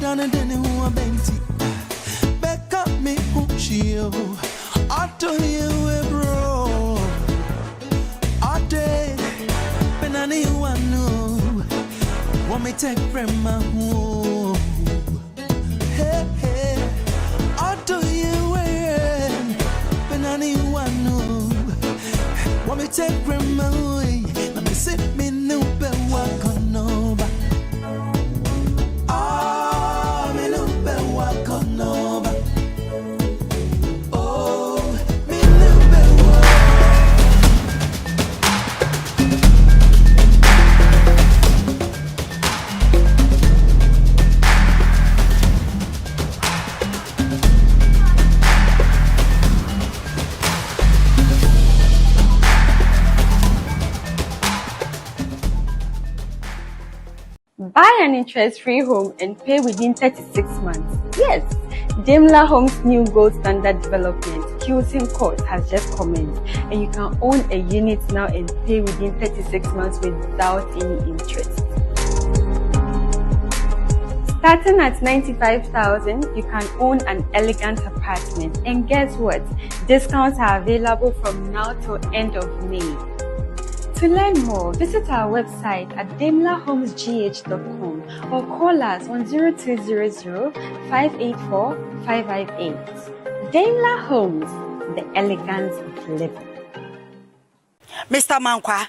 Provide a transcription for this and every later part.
done and then who a benti. Back up me, Uchio. I told you, bro. I did. Penani, one no. Want me take from my home. Hey, hey. I told you, Penani, one no. Want me take from my way. Let me sit me no be walk on over. Ah, me no be walk on over. Oh, me no be walk. Buy an interest-free home and pay within 36 months. Yes, Daimler Homes' new gold standard development, Housing Court, has just commenced, and you can own a unit now and pay within 36 months without any interest. Starting at $95,000, you can own an elegant apartment. And guess what? Discounts are available from now till end of May. To learn more, visit our website at daimlerhomesgh.com or call us on 0200 584 558. Daimler Homes, the elegance of living. Mr. Mankwa,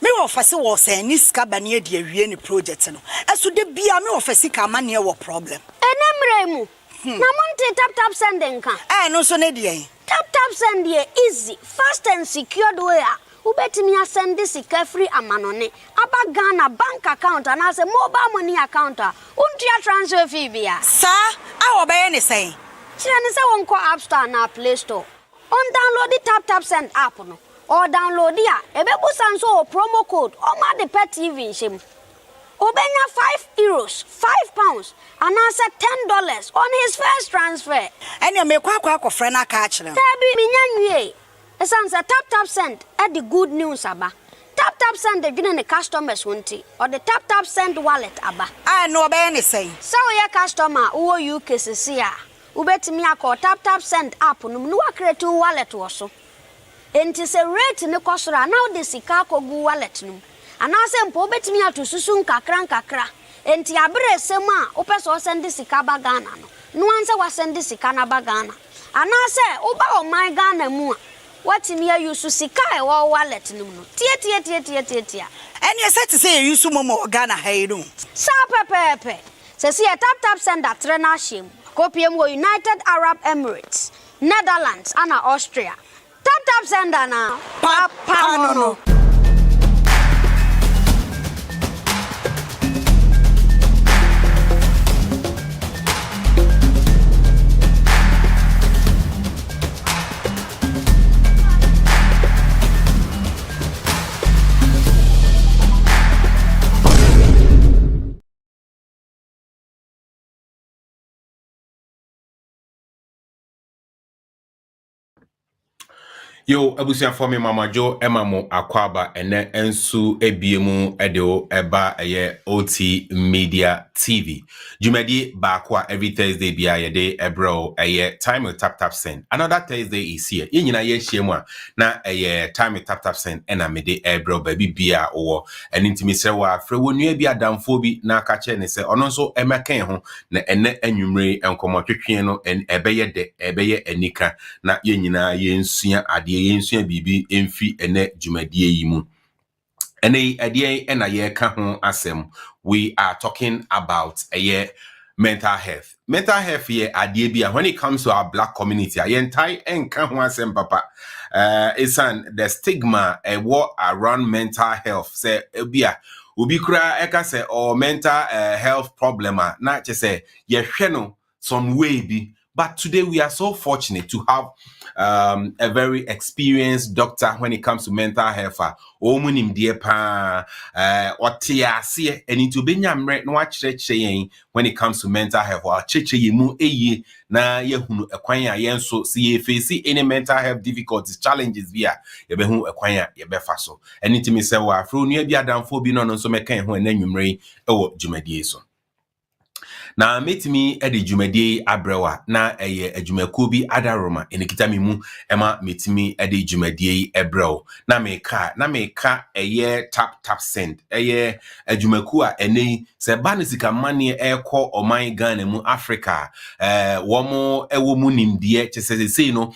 me offer was a niska bania de wie ni project no. Eso de bia me offer sika ma ne wo problem. Enemremu. Na monte tap sending kan. No so ne de. Tap send dey easy, fast and secured way. Ubetimi send this free amanone aba Ghana bank account and as a mobile money account untia transfer fee bia Sir, I obey ne say kire ne say won ko app store na play store on download the tap send app no or download dia ebebu sanso promo code o ma the pet TV shim obenya €5 £5 and as $10 on his first transfer ene me kwa friend aka a kire tabi minyanwie Esan sa tap send at the good news aba. Tap send the gina customers won't or the tap send wallet aba. No obey ne say. So your customer who you cases here. Ubetimi akọ tap send app no no create wallet woso. Enti se rate ne kosora now the sika kogu wallet no. Anase mpo obetimi atosusu nkakra. Enti abre sema opeso send sika ba Ghana no. No anse wa send sika na ba Ghana. Anase oba o my Ghana mu what in here you sika e wo wallet no tie and you said to say you su momo Ghana heiru sa pepe se see tap send that trena shim kopiem wo United Arab Emirates Netherlands and Austria tap send na papa no Yo, abusia for me Mama Jo Emamo Akwaba ene ensu ebiemu edeo eba eye OT Media TV. Jumedi bakwa every Thursday bia yede ebro eye time with tap send. Another Thursday is here. Yenyina ye shemwa na eye time with tap send ena mede ebro baby bia owo. Eni ntimi se wa fre wonu bia damfo bi na ka che ne se ono nso emeken ho na ene anwumre enkomo twetwe no en ebeye de ebeye anika na yenyina ye nsua ade yensu bibi emfi ene jumadie yi mu ene adie ena ye ka ho asem. We are talking about mental health here adie bia when it comes to our black community ayentai enka ho asem papa isan the stigma what around mental health say bia obi kura eka say or mental health problem na che say ye hwe no some way bi. But today we are so fortunate to have a very experienced doctor when it comes to mental health. Omunim die pa otiase eni to benyamre no akyerɛkyerɛ when it comes to mental health. Akyerɛkyerɛ yemu eyi na yehunu ekwan a yenso see ye face any mental health difficulties challenges via yebehu ekwan a yebefa so. Eni timi sɛ wa afro nua bi adamfo bi no nso mekan ho enanwumre ewo dwumadie so. na metimi ede dwumadie abrewa na eye adwumakuo bi adaroma enikita me mu ema metimi ede dwumadie ebrew na meka eye tap send eye adwumakuo a ene se ba ne sika mane ekọ oman Ghana mu Africa womo ewo mu nimdie chesesei no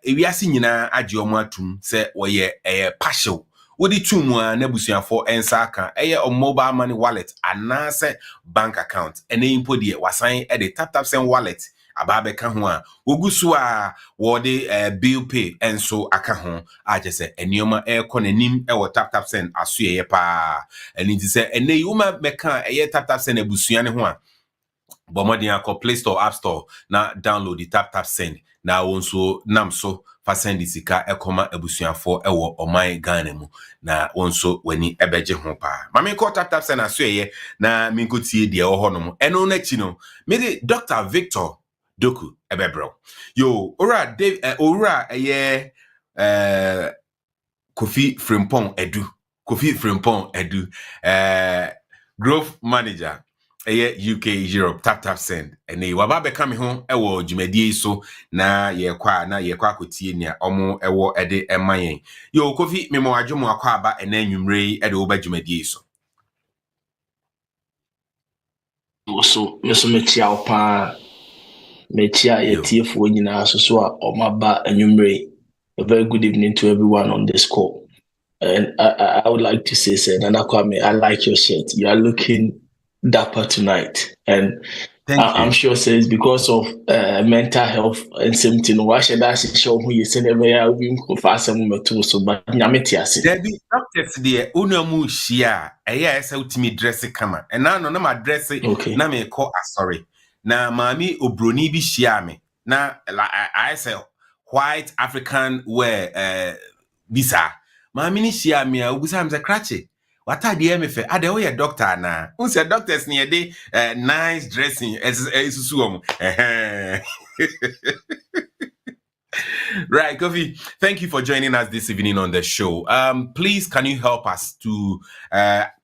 ewiase nyina agye omo atum se woye partial wodi tumu a nabusuafo ensa aka mobile money wallet anase bank account ene impo de wasan de TAPTAP send wallet ababe ka ho a ogusu a wode bill pay enso aka ho a je enioma ekọ nanim wo TAPTAP send asoye pa eni ti se ene yuma meka TAPTAP send abusua ne ho a bomodin akọ Play Store App Store na download the TAPTAP send na wonso namso fa send sika ekoma abusuafo ewo oman Ghana mu na wonso wani ebeje ho pa mame ko TAPTAP send asoye na minkotie de ho no eno na chi no me de Dr. Victor Doku ebebro yo ora Dave ora Kofi Frimpong Edu growth manager UK Europe TAPTAP send ene waba be kam ho ewo dwumadie so na ye kwa akotie nia omo ewo ede emayen yo Kofi memo adwomo akwa aba ena anwumre ede wo ba dwumadie so so mechia opa mechia yetiefo nyina so a omaba anwumre. A very good evening to everyone on this call. And I would like to say, Nana Kwame, I like your shirt. You are looking dapper tonight. And I'm sure it's because of mental health and something. Why should I show who you send every year? We go fast and too. So, but Nametiasi. Debbie, doctors, dear, Unamu Shia, yes, out to me dress kama. And now, no, my dress, okay. Na me call, sorry. Na mami Obroni bi shia me. Na, I say, white African wear, bisa. Mami ni shia me, ubusa mza krache. Wata di emefe, ade oye doctor na. Unse doctors ni ede nice dressing, susuomu. Right, Kofi, thank you for joining us this evening on the show. Please, can you help us to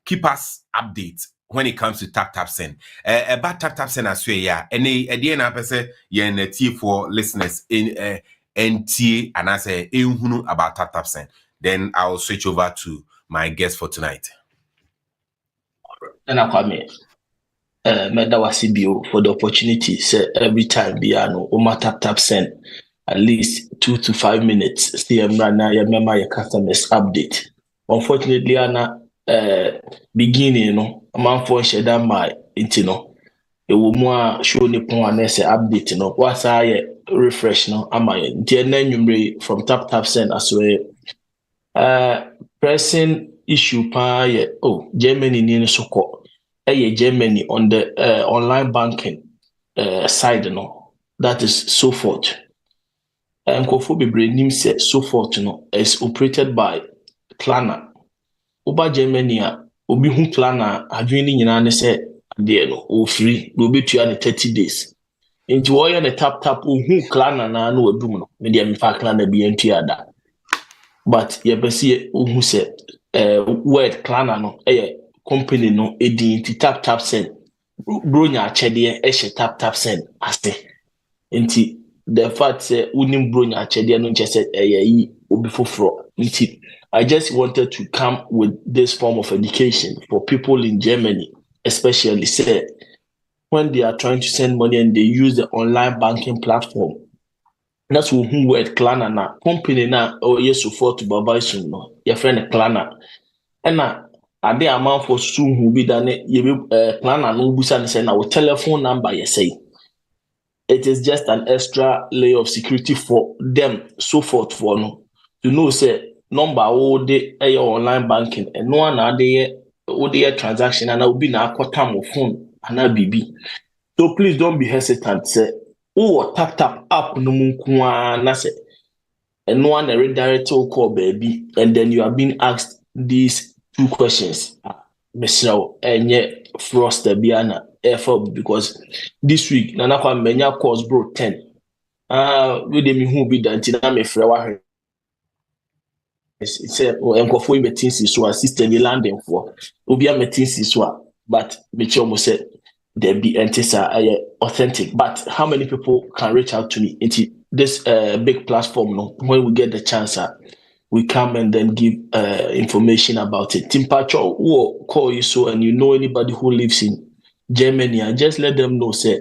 keep us updated when it comes to TAPTAP send? About TAPTAP send as well, yeah. And at the end, I say, yeah, and for listeners in NT and I say, about TAPTAP send. Then I'll switch over to my guest for tonight. And I come Medawasibio for the opportunity. Say every time Biano, Oma TAPTAP send. At least 2 to 5 minutes. Stay na remember your customers update. Unfortunately, Anna beginning, man for share that my intino. It will more show the point and say update, what's I refresh no. Am I number from TAPTAP send as well. Pressing issue pa Germany ni so called. Germany on the online banking side, that is so forth. Nkofo bebre nim se so forth is operated by Klarna. Oba Germany obi hu Klarna adwene nyina ne se ade o free do betua ne 30 days. Nti wo ye ne tap hu Klarna na wadum no me dia me fa Klarna bi entua da. But ye bese hu se word Klarna no company no edin ti tap send bronya achede TAPTAP send ase. Nti the fact say unim bronya achede no nche say obi foforo. Nti I just wanted to come with this form of education for people in Germany, especially say when they are trying to send money and they use the online banking platform. That's who word Klarna na company na so for to baba isun no your friend Klarna. And na ade amount for soon who be done Klarna no busa ne say na telephone number you say. It is just an extra layer of security for them, so forth for no to know say number all the online banking and no one are there transaction and I will be na time of phone and I BB. So please don't be hesitant. Say TAPTAP app no munkwa na say and no one redirect to call baby and then you are being asked these 2 questions. Mr. Enye Frost Biana because this week Nana kwa menya course bro 10. We de mi hu bi danti na me frewa it's a enkofo meeting so system landing for obi a meeting so but me che omo say there be antisa authentic. But how many people can reach out to me into this big platform? No, when we get the chance, we come and then give information about it. Timpacho, who call you so, and you know anybody who lives in Germany, and just let them know, say,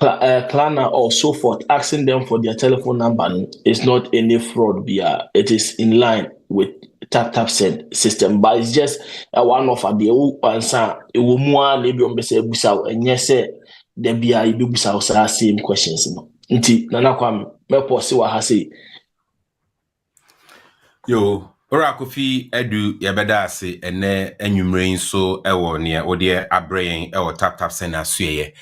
Klarna or so forth, asking them for their telephone number is not any fraud. It is in line with TAPTAP system, but it's just a one of the answer. It will more maybe on the and yes, there be a busa same questions. Nti nana kwam me pose wa ha say yo ora kofi edu yebeda ase ene anwumre nso ewo ne wode abrayen ewo tap send asuye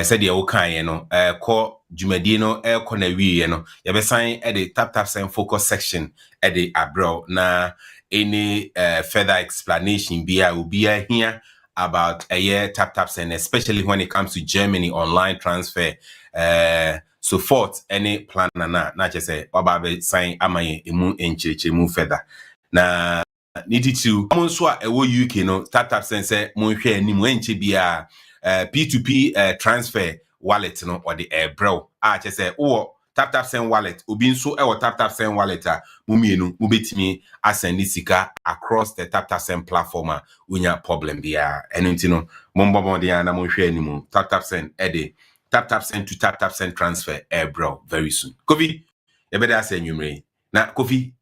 said ye wo kan ye no ko dwumadi no ko na wiye no yebesan de tap send focus section de abro na any further explanation be here about a year tap send, especially when it comes to Germany online transfer so forth any plan na just say obabe sign amaye emu encheche mu further na need to so a ewo UK no tap sense mo hwe ani mo enche bia P2P transfer wallet no or the bro just say oh tap send wallet obi nso e tap send wallet a mo mienu mo betimi asend sika across the tap send platform a unya problem bia eno ntino mo mbobon dia na mo hwe ani mu tap send tap send to tap send transfer bro very soon Kofi you better say numere na Kofi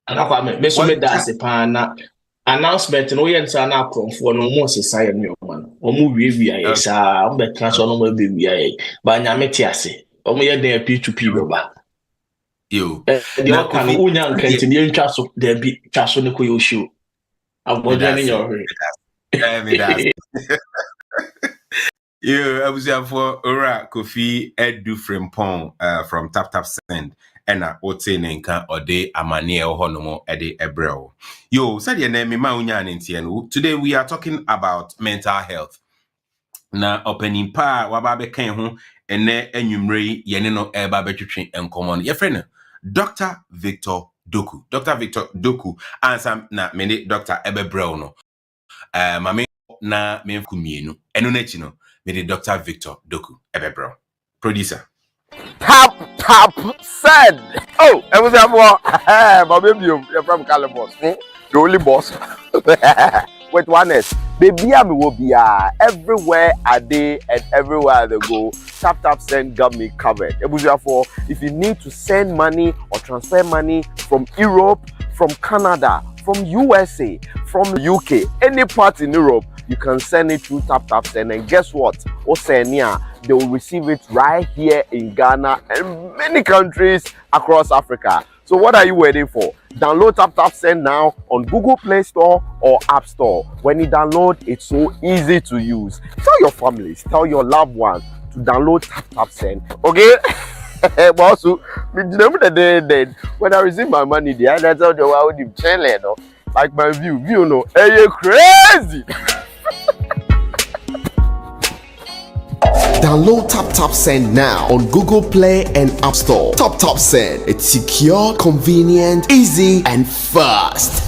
anakwa me so me da se pa na announcement no yen sa na akromfo no mo sesa ye me o man o mu wie aye sa o be transfer no mo be wie aye ba nya me ti ase o mo ye den P2P baba yo na kan unya nkenti ne ntwa so da bi twa so ne ko yo show abodwe ne nyo hwe me that yo abusia for ora Kofi edu frimpon from tap send ena ote nenka ode amane honomo ede ebrel yo said ye na me ma unya ntie no today we are talking about mental health na opening pa waba be kan ho ene anwumre ye ne no eba betwetwe enkomo no ye friend Dr. Victor Doku answer na me Dr. Ebebrel no mame na me kumienu eno na chi no me Dr. Victor Doku Ebebrel producer Tap said. Oh, it was my baby, you're from Calabos. The only boss. With oneness. Baby, I will be everywhere I day and everywhere they go. Tap send got me covered. It was for if you need to send money or transfer money from Europe, from Canada, from USA, from UK, any part in Europe, you can send it through tap send, and guess what? Oceania, they will receive it right here in Ghana and many countries across Africa. So what are you waiting for? Download tap send now on Google Play Store or App Store. When you download, it's so easy to use. Tell your families, tell your loved ones to download tap send. Okay? But also, when I receive my money, that's how the world is chilling. Like my view, no, hey, you crazy. Download tap send now on Google Play and App Store. Tap send. It's secure, convenient, easy, and fast.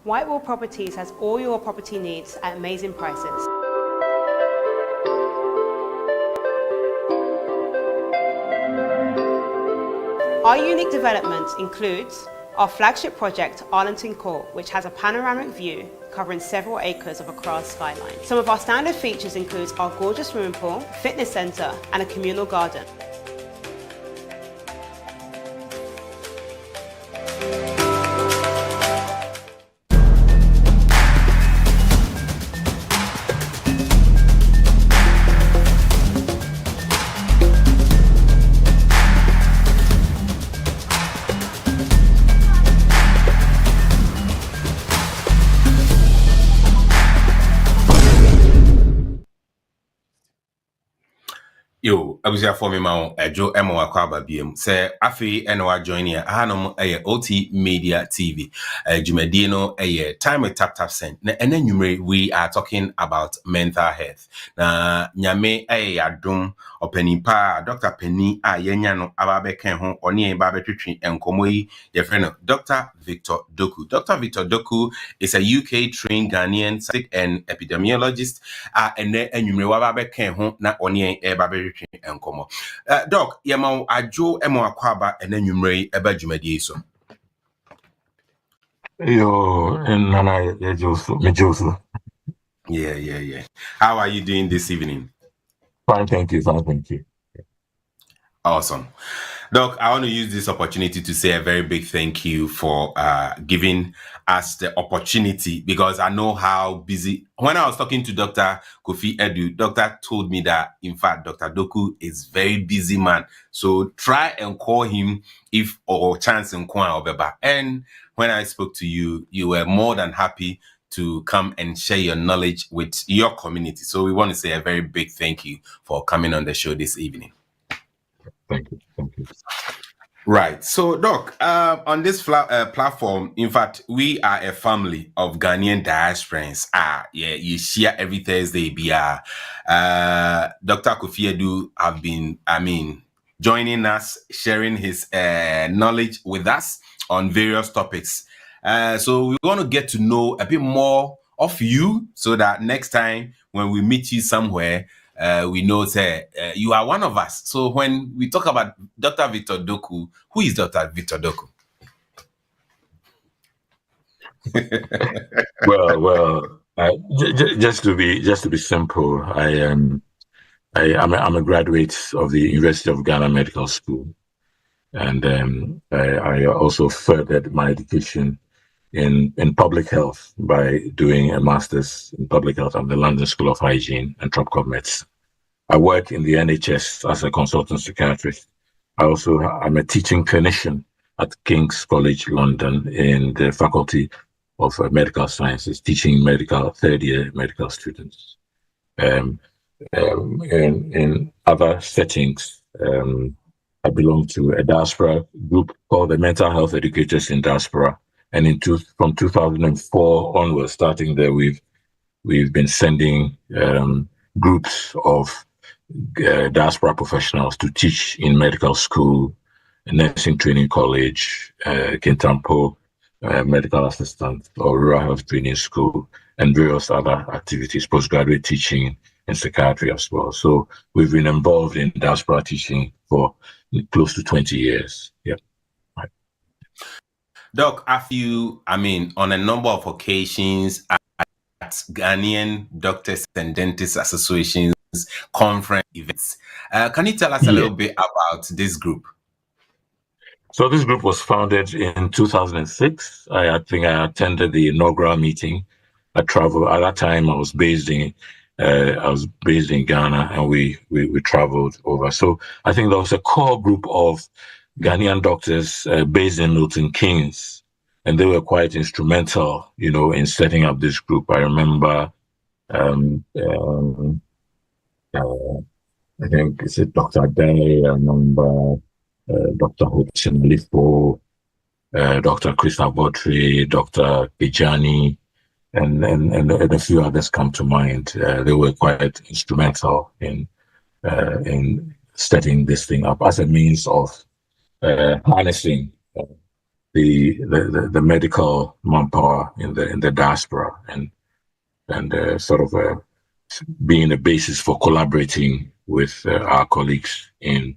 Whitewall Properties has all your property needs at amazing prices. Our unique development includes our flagship project, Arlington Court, which has a panoramic view covering several acres of a grass skyline. Some of our standard features include our gorgeous swimming pool, fitness centre and a communal garden. Yo, abusia for me ma ejo emo akwaba biem. Say afi eno wa join here. Hanom OT Media TV. Jumadi no time with tap send. Na ene numere we are talking about mental health. Na nyame adom opanipa Dr. Penny yenya no ababe ken ho oni ba betwetwe enkomo yi your friend Dr. Victor Doku. Dr. Victor Doku is a UK trained Ghanaian scientist and epidemiologist. And then enyumre wa ba ken ho na oni ba betwetwe enkomo. Doc, yema ajo emo akwaba and enyumre eba dwumadi so. Yo, and Nana, Josu. Yeah. How are you doing this evening? Fine, thank you. Awesome. Doc, I want to use this opportunity to say a very big thank you for giving us the opportunity, because I know how busy. When I was talking to Dr. Kofi Edu, Doctor told me that, in fact, Dr. Doku is very busy man. So try and call him if or chance and Beba. And when I spoke to you, you were more than happy to come and share your knowledge with your community. So we want to say a very big thank you for coming on the show this evening. Thank you. Right. So, Doc, on this platform, in fact, we are a family of Ghanaian diasporans. You share every Thursday. Dr. Kofi Edu have been, joining us, sharing his knowledge with us on various topics. So we want to get to know a bit more of you, so that next time when we meet you somewhere, we know that you are one of us. So when we talk about Dr. Victor Doku, who is Dr. Victor Doku? Well, just to be simple, I'm a graduate of the University of Ghana Medical School, and I also furthered my education in public health by doing a master's in public health at the London School of Hygiene and Tropical Medicine. I work in the NHS as a consultant psychiatrist. I'm a teaching clinician at King's College London in the Faculty of Medical Sciences, teaching third year medical students. In other settings, I belong to a diaspora group called the Mental Health Educators in Diaspora. And from 2004 onwards, starting there, we've been sending groups of diaspora professionals to teach in medical school, nursing training college, Kintampo medical assistant or rural health training school, and various other activities, postgraduate teaching and psychiatry as well. So we've been involved in diaspora teaching for close to 20 years. Yeah. Doc, have you, on a number of occasions at Ghanaian Doctors and Dentists Associations conference events. Can you tell us a little bit about this group? So this group was founded in 2006. I think I attended the inaugural meeting. I traveled at that time. I was based in Ghana, and we traveled over. So I think there was a core group of Ghanaian doctors based in Milton Keynes, and they were quite instrumental, in setting up this group. I remember, I think it's Dr. Day. I remember Dr. Hudson Lifo, Dr. Krista Botry, Dr. Kijani, and a few others come to mind. They were quite instrumental in setting this thing up as a means of harnessing the medical manpower in the diaspora, and sort of being a basis for collaborating with our colleagues in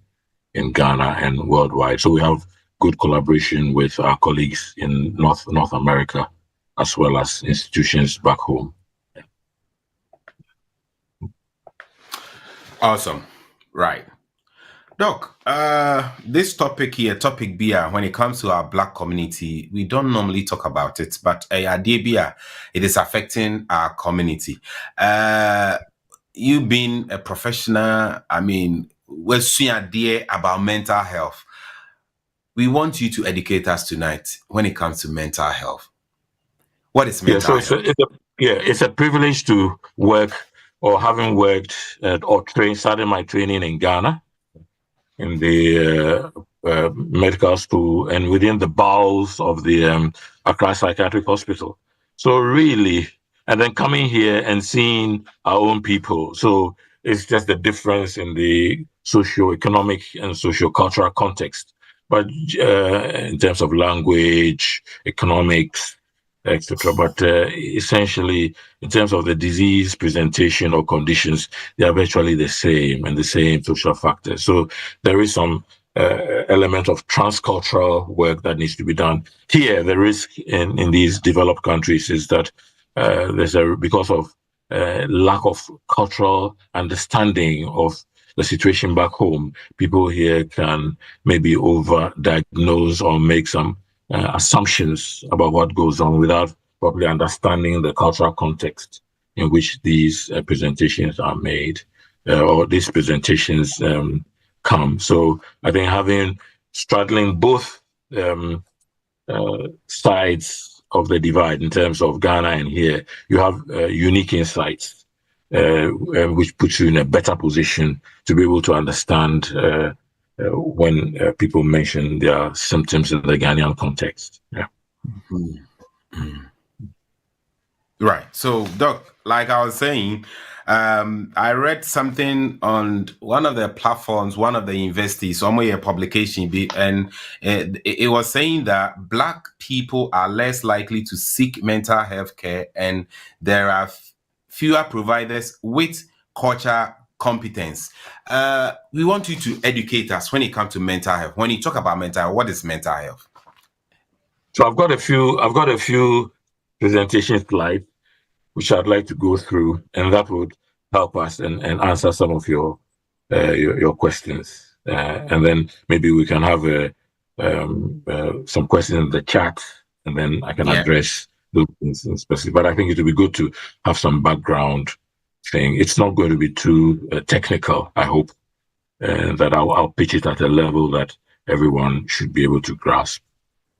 Ghana and worldwide. So we have good collaboration with our colleagues in North America, as well as institutions back home. Awesome. Right. Doc, this topic beer, when it comes to our Black community, we don't normally talk about it, but it is affecting our community. You being a professional, we're seeing dear about mental health. We want you to educate us tonight when it comes to mental health. What is mental health? It's a privilege to work or having worked or started my training in Ghana in the medical school and within the bowels of the Accra Psychiatric Hospital. So really, and then coming here and seeing our own people. So it's just the difference in the socio-economic and socio-cultural context. But in terms of language, economics, etc. But essentially, in terms of the disease presentation or conditions, they are virtually the same and the same social factors. So there is some element of transcultural work that needs to be done. Here, the risk in these developed countries is that because of lack of cultural understanding of the situation back home, people here can maybe over-diagnose or make some assumptions about what goes on without properly understanding the cultural context in which these presentations are made or these presentations come. So I think straddling both sides of the divide in terms of Ghana and here, you have unique insights, which puts you in a better position to be able to understand when people mention their symptoms in the Ghanaian context. Yeah. Right. So, Doc, like I was saying, I read something on one of the platforms, one of the investees, some a publication, and it was saying that Black people are less likely to seek mental health care, and there are fewer providers with culture competence. We want you to educate us when it comes to mental health. When you talk about mental health, what is mental health? So I've got a few presentation slides which I'd like to go through, and that would help us and answer some of your questions. And then maybe we can have some questions in the chat, and then I can address those things in specific. But I think it would be good to have some background thing. It's not going to be too technical, I hope, that I'll pitch it at a level that everyone should be able to grasp.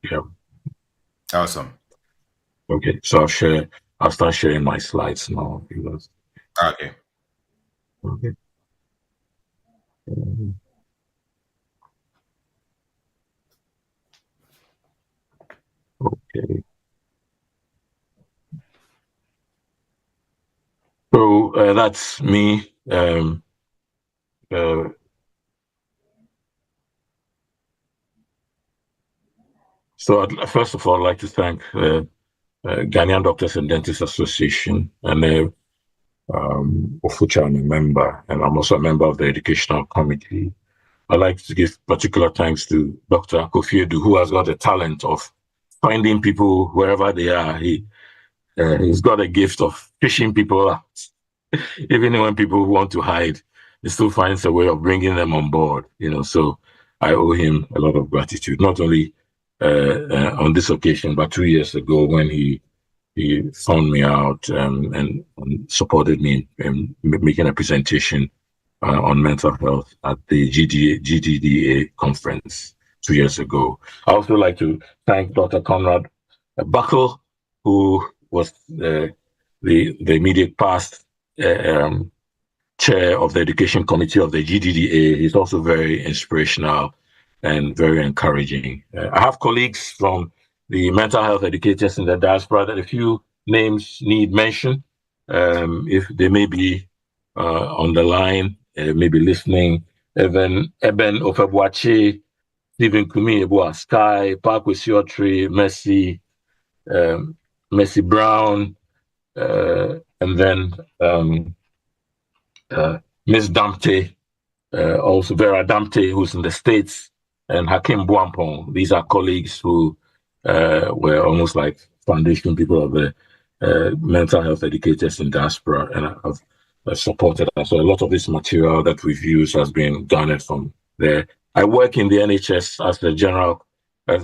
Yeah. Awesome. Okay, so I'll start sharing my slides now. Okay. Okay. Okay. So that's me. So first of all, I'd like to thank Ghanaian Doctors and Dentists Association, and of which I'm a member, and I'm also a member of the Educational Committee. I'd like to give particular thanks to Dr. Kofi Edu, who has got the talent of finding people wherever they are. He's got a gift of fishing people out. Even when people want to hide, he still finds a way of bringing them on board. So I owe him a lot of gratitude, not only on this occasion, but 2 years ago when he found me out and supported me in making a presentation on mental health at the GDDA conference 2 years ago. I also like to thank Dr. Conrad Buckle, who was the immediate past chair of the Education Committee of the GDDA. He's also very inspirational and very encouraging. I have colleagues from the mental health educators in the diaspora that a few names need mention. If they may be on the line, maybe listening. Eben Ofebuachi, Stephen Kumi Ebua Sky, Parkway Siotri, Mercy Brown, and then Miss Dampte, also Vera Dampte, who's in the States, and Hakim Buampong. These are colleagues who were almost like foundation people of the mental health educators in diaspora, and have supported us. So a lot of this material that we've used has been garnered from there. I work in the NHS as the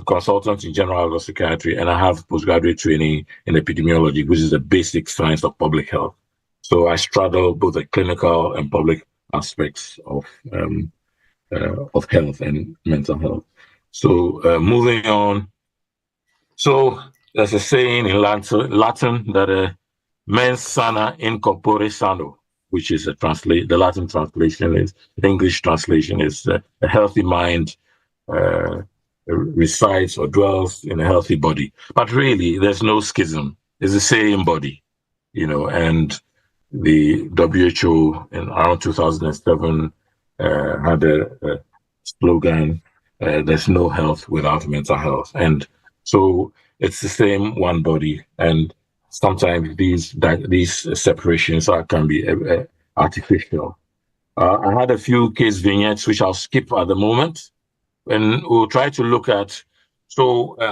consultant in general psychiatry, and I have postgraduate training in epidemiology, which is the basic science of public health. So I straddle both the clinical and public aspects of health and mental health. So moving on. So there's a saying in Latin that mens sana in corpore sano, which is the Latin translation is, the English translation is a healthy mind resides or dwells in a healthy body. But really, there's no schism. It's the same body, and the WHO in around 2007 had a slogan, there's no health without mental health. And so it's the same one body. And sometimes these separations can be artificial. I had a few case vignettes, which I'll skip at the moment, and we'll try to look at,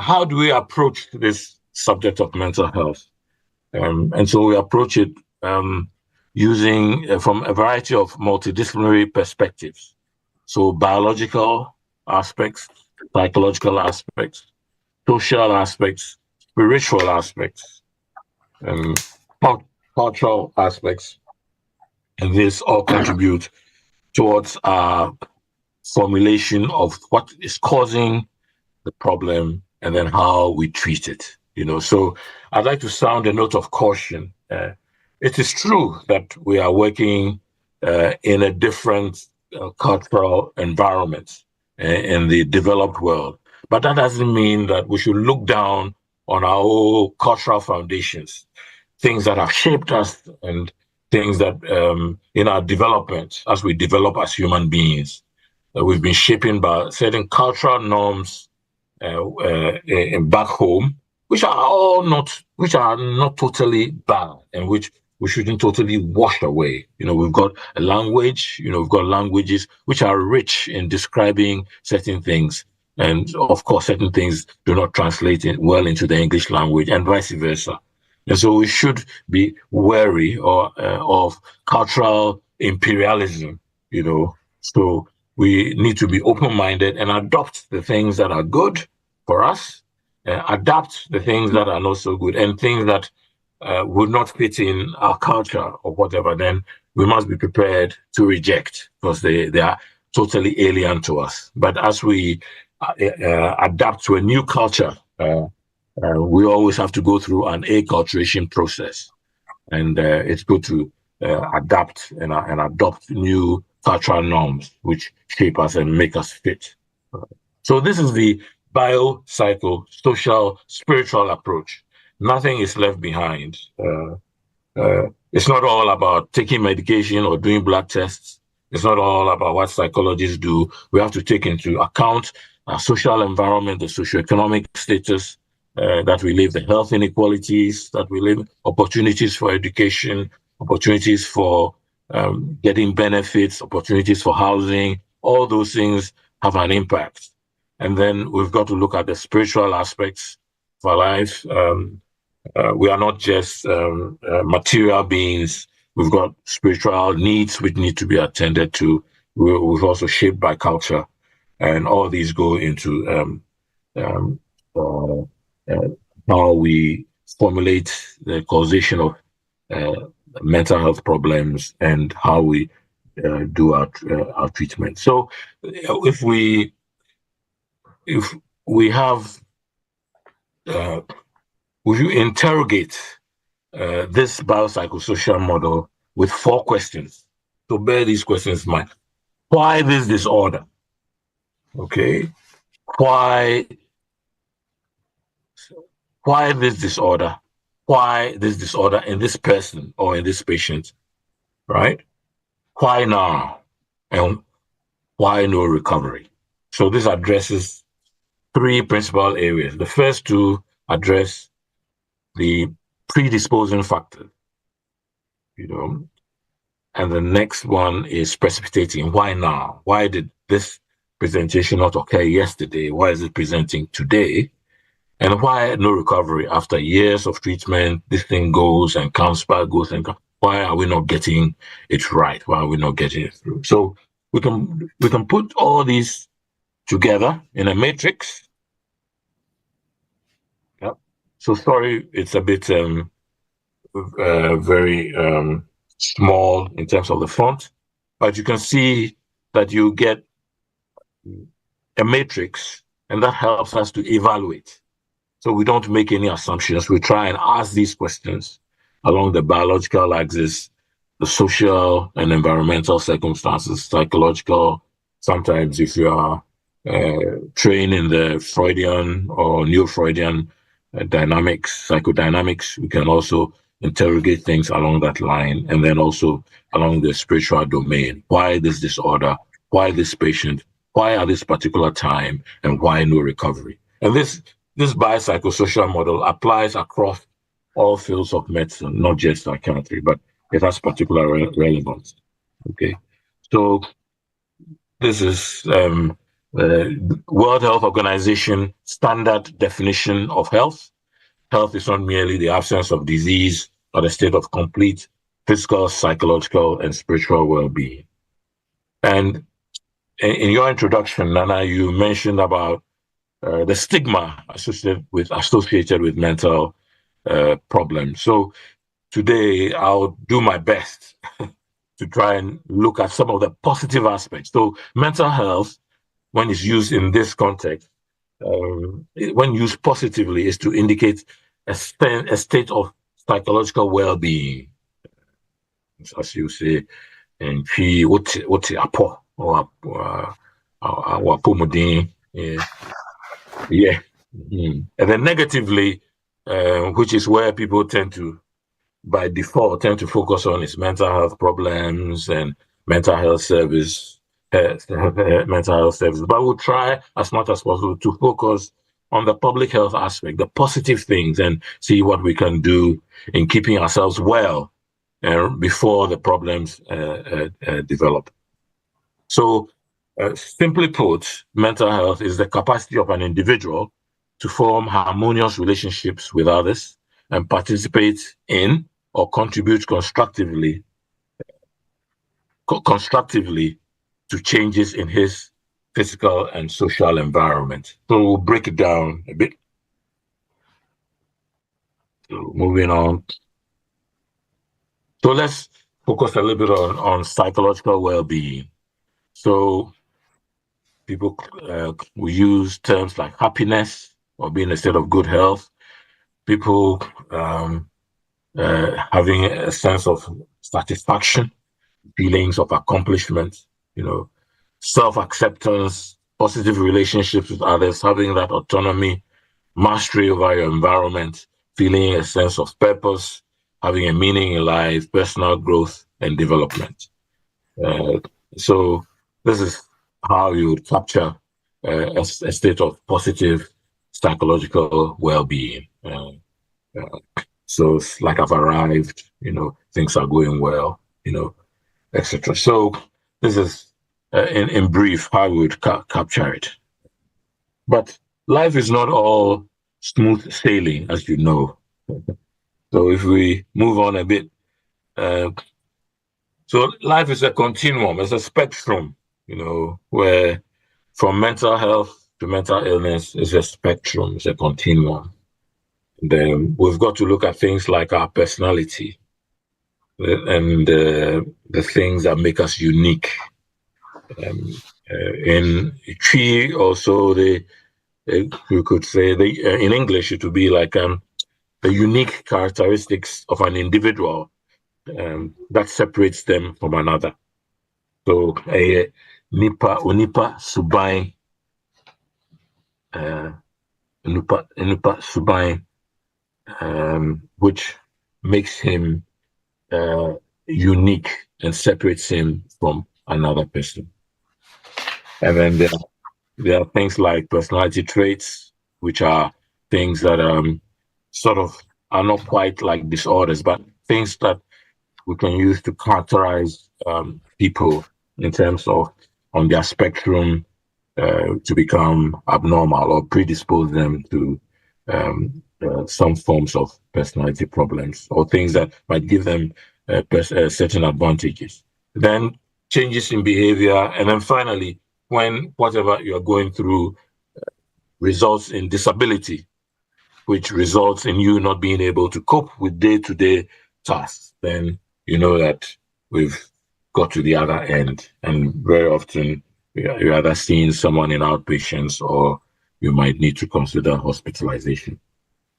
how do we approach this subject of mental health? And so we approach it using from a variety of multidisciplinary perspectives. So biological aspects, psychological aspects, social aspects, spiritual aspects, cultural aspects. And this all contribute towards our formulation of what is causing the problem and then how we treat it. So I'd like to sound a note of caution. It is true that we are working in a different cultural environment in the developed world, but that doesn't mean that we should look down on our own cultural foundations, things that have shaped us and things that in our development, as we develop as human beings, we've been shaped by certain cultural norms back home, which are not totally bad, and which we shouldn't totally wash away. We've got a language, we've got languages which are rich in describing certain things. And of course, certain things do not translate well into the English language and vice versa. And so we should be wary of cultural imperialism, So we need to be open-minded and adopt the things that are good for us, adapt the things that are not so good, and things that would not fit in our culture or whatever, then we must be prepared to reject because they are totally alien to us. But as we adapt to a new culture, we always have to go through an acculturation process. And it's good to adapt and adopt new cultural norms which shape us and make us fit. So this is the bio-psycho, social, spiritual approach. Nothing is left behind. It's not all about taking medication or doing blood tests. It's not all about what psychologists do. We have to take into account our social environment, the socioeconomic status that we live, the health inequalities that we live, opportunities for education, opportunities for getting benefits, opportunities for housing. All those things have an impact. And then we've got to look at the spiritual aspects of our life. We are not just material beings. We've got spiritual needs which need to be attended to. We're also shaped by culture. And all these go into how we formulate the causation of mental health problems and how we do our treatment. So if we interrogate this biopsychosocial model with 4 questions. So bear these questions in mind. Why this disorder? Okay. Why this disorder? Why this disorder in this person or in this patient? Right? Why now? And why no recovery? So this addresses 3 principal areas. The first 2 address the predisposing factor, and the next one is precipitating. Why now? Why did this presentation not occur yesterday? Why is it presenting today? And why no recovery after years of treatment? This thing goes and comes back, goes and comes. Why are we not getting it right? Why are we not getting it through? So we can put all these together in a matrix. Yep. So sorry, it's a bit very small in terms of the font, but you can see that you get a matrix, and that helps us to evaluate. So we don't make any assumptions. We try and ask these questions along the biological axis, the social and environmental circumstances, psychological. Sometimes if you are trained in the Freudian or neo-Freudian dynamics, psychodynamics, we can also interrogate things along that line, and then also along the spiritual domain. Why this disorder? Why this patient? Why at this particular time? And why no recovery? And this biopsychosocial model applies across all fields of medicine, not just psychiatry, but it has particular relevance. Okay, so this is the World Health Organization standard definition of health. Health is not merely the absence of disease, but a state of complete physical, psychological, and spiritual well-being. And in your introduction, Nana, you mentioned about the stigma associated with mental problems. So today, I'll do my best to try and look at some of the positive aspects. So mental health, when it's used in this context, when used positively, is to indicate a state of psychological well-being, as you say, and what apo or apomodin, yeah. And then negatively, which is where people by default tend to focus on is mental health problems and mental health service. Mental health services, but we'll try as much as possible to focus on the public health aspect, the positive things, and see what we can do in keeping ourselves well before the problems develop. So, simply put, mental health is the capacity of an individual to form harmonious relationships with others and participate in or contribute constructively to changes in his physical and social environment. So we'll break it down a bit. So moving on. So let's focus a little bit on psychological well-being. So people will use terms like happiness or being in a state of good health. People having a sense of satisfaction, feelings of accomplishment, self-acceptance, positive relationships with others, having that autonomy, mastery over your environment, feeling a sense of purpose, having a meaning in life, personal growth and development. So this is how you would capture a state of positive psychological well-being. So it's like I've arrived, things are going well, etc. So this is in brief how we would capture it. But life is not all smooth sailing, as you know. So if we move on a bit, so life is a continuum, it's a spectrum, where from mental health to mental illness is a spectrum, it's a continuum. Then we've got to look at things like our personality and the things that make us unique. In Chi, also, you could say in English it would be like the unique characteristics of an individual that separates them from another. So nipa subai nipa subai, which makes him unique and separates him from another person. And then there are things like personality traits, which are things that sort of are not quite like disorders, but things that we can use to characterize people in terms of on their spectrum to become abnormal or predispose them to some forms of personality problems or things that might give them certain advantages. Then changes in behavior, and then finally, when whatever you're going through results in disability, which results in you not being able to cope with day-to-day tasks, then you know that we've got to the other end. And very often you're either seeing someone in outpatients or you might need to consider hospitalization.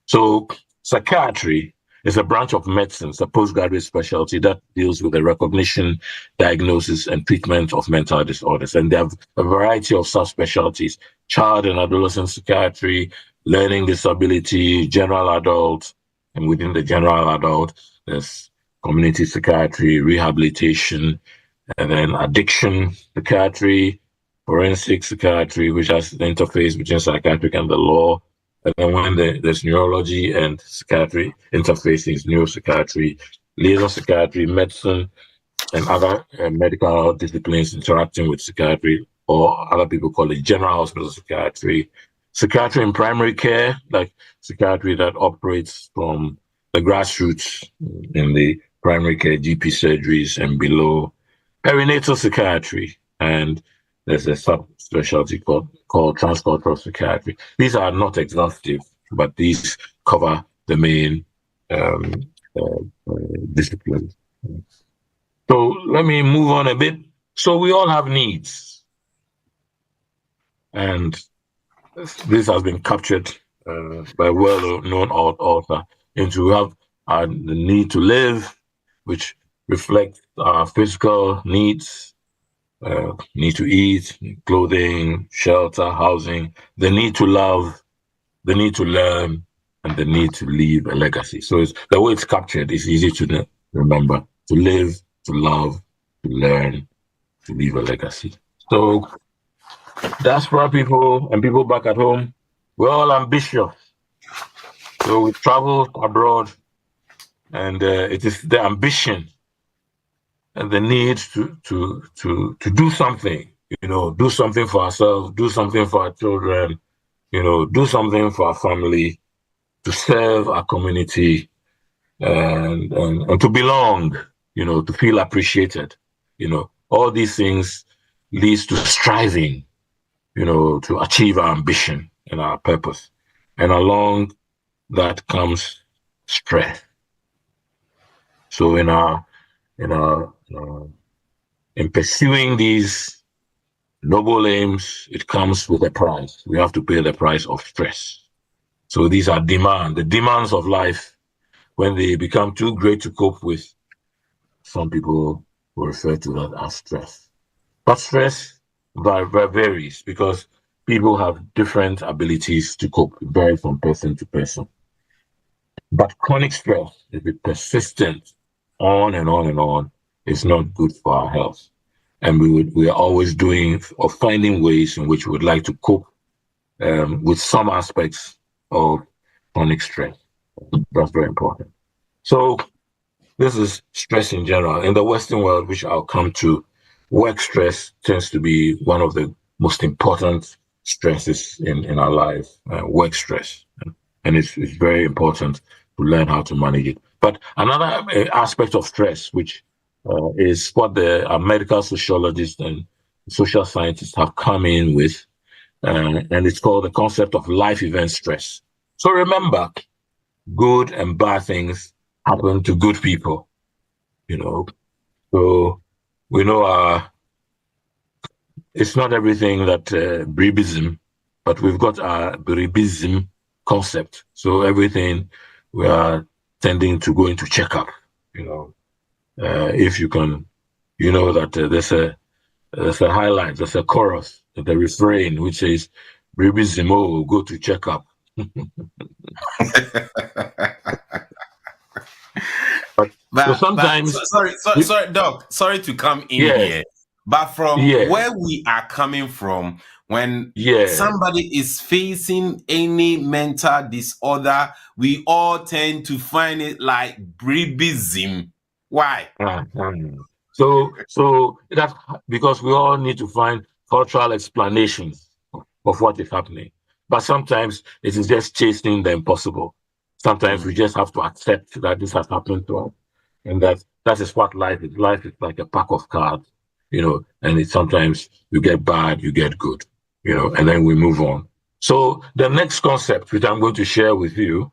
So psychiatry It's a branch of medicine. It's a postgraduate specialty that deals with the recognition, diagnosis, and treatment of mental disorders. And they have a variety of subspecialties: child and adolescent psychiatry, learning disability, general adult, and within the general adult, there's community psychiatry, rehabilitation, and then addiction psychiatry, forensic psychiatry, which has the interface between psychiatric and the law. And then when there's neurology and psychiatry interfaces, neuropsychiatry, liaison psychiatry, medicine, and other medical disciplines interacting with psychiatry, or other people call it general hospital psychiatry. Psychiatry in primary care, like psychiatry that operates from the grassroots in the primary care, GP surgeries and below. Perinatal psychiatry, and there's a subspecialty called transcultural psychiatry. These are not exhaustive, but these cover the main disciplines. So let me move on a bit. So we all have needs, and this has been captured by a well-known author into the need to live, which reflects our physical needs, need to eat, clothing, shelter, housing, the need to love, the need to learn, and the need to leave a legacy. So the way it's captured is easy to remember: to live, to love, to learn, to leave a legacy. So diaspora people and people back at home, we're all ambitious. So we travel abroad, and it is the ambition and the need to do something, do something for ourselves, do something for our children, do something for our family, to serve our community, and to belong, to feel appreciated. All these things leads to striving, to achieve our ambition and our purpose. And along that comes stress. So in pursuing these noble aims, it comes with a price. We have to pay the price of stress. So these are the demands of life. When they become too great to cope with, some people will refer to that as stress. But stress varies because people have different abilities to cope. It varies from person to person. But chronic stress, if it's persistent on and on and on, is not good for our health. And we are always doing or finding ways in which we would like to cope with some aspects of chronic stress. That's very important. So this is stress in general. In the Western world, which I'll come to, work stress tends to be one of the most important stresses in our life, work stress. And it's very important to learn how to manage it. But another aspect of stress, which is what the medical sociologists and social scientists have come in with, and it's called the concept of life event stress. So remember, good and bad things happen to good people, So we know it's not everything that bribism, but we've got our bribism concept. So everything we are tending to go into checkup, if you can, that there's a highlight, there's a chorus, the refrain which says, bribism, oh, go to checkup. But sometimes, sorry, Doc. Sorry to come in here, but from where we are coming from, when somebody is facing any mental disorder, we all tend to find it like bribism. Why? So that's because we all need to find cultural explanations of what is happening. But sometimes it is just chasing the impossible. Sometimes we just have to accept that this has happened to us, and that is what life is. Life is like a pack of cards, and sometimes you get bad, you get good, and then we move on. So the next concept, which I'm going to share with you,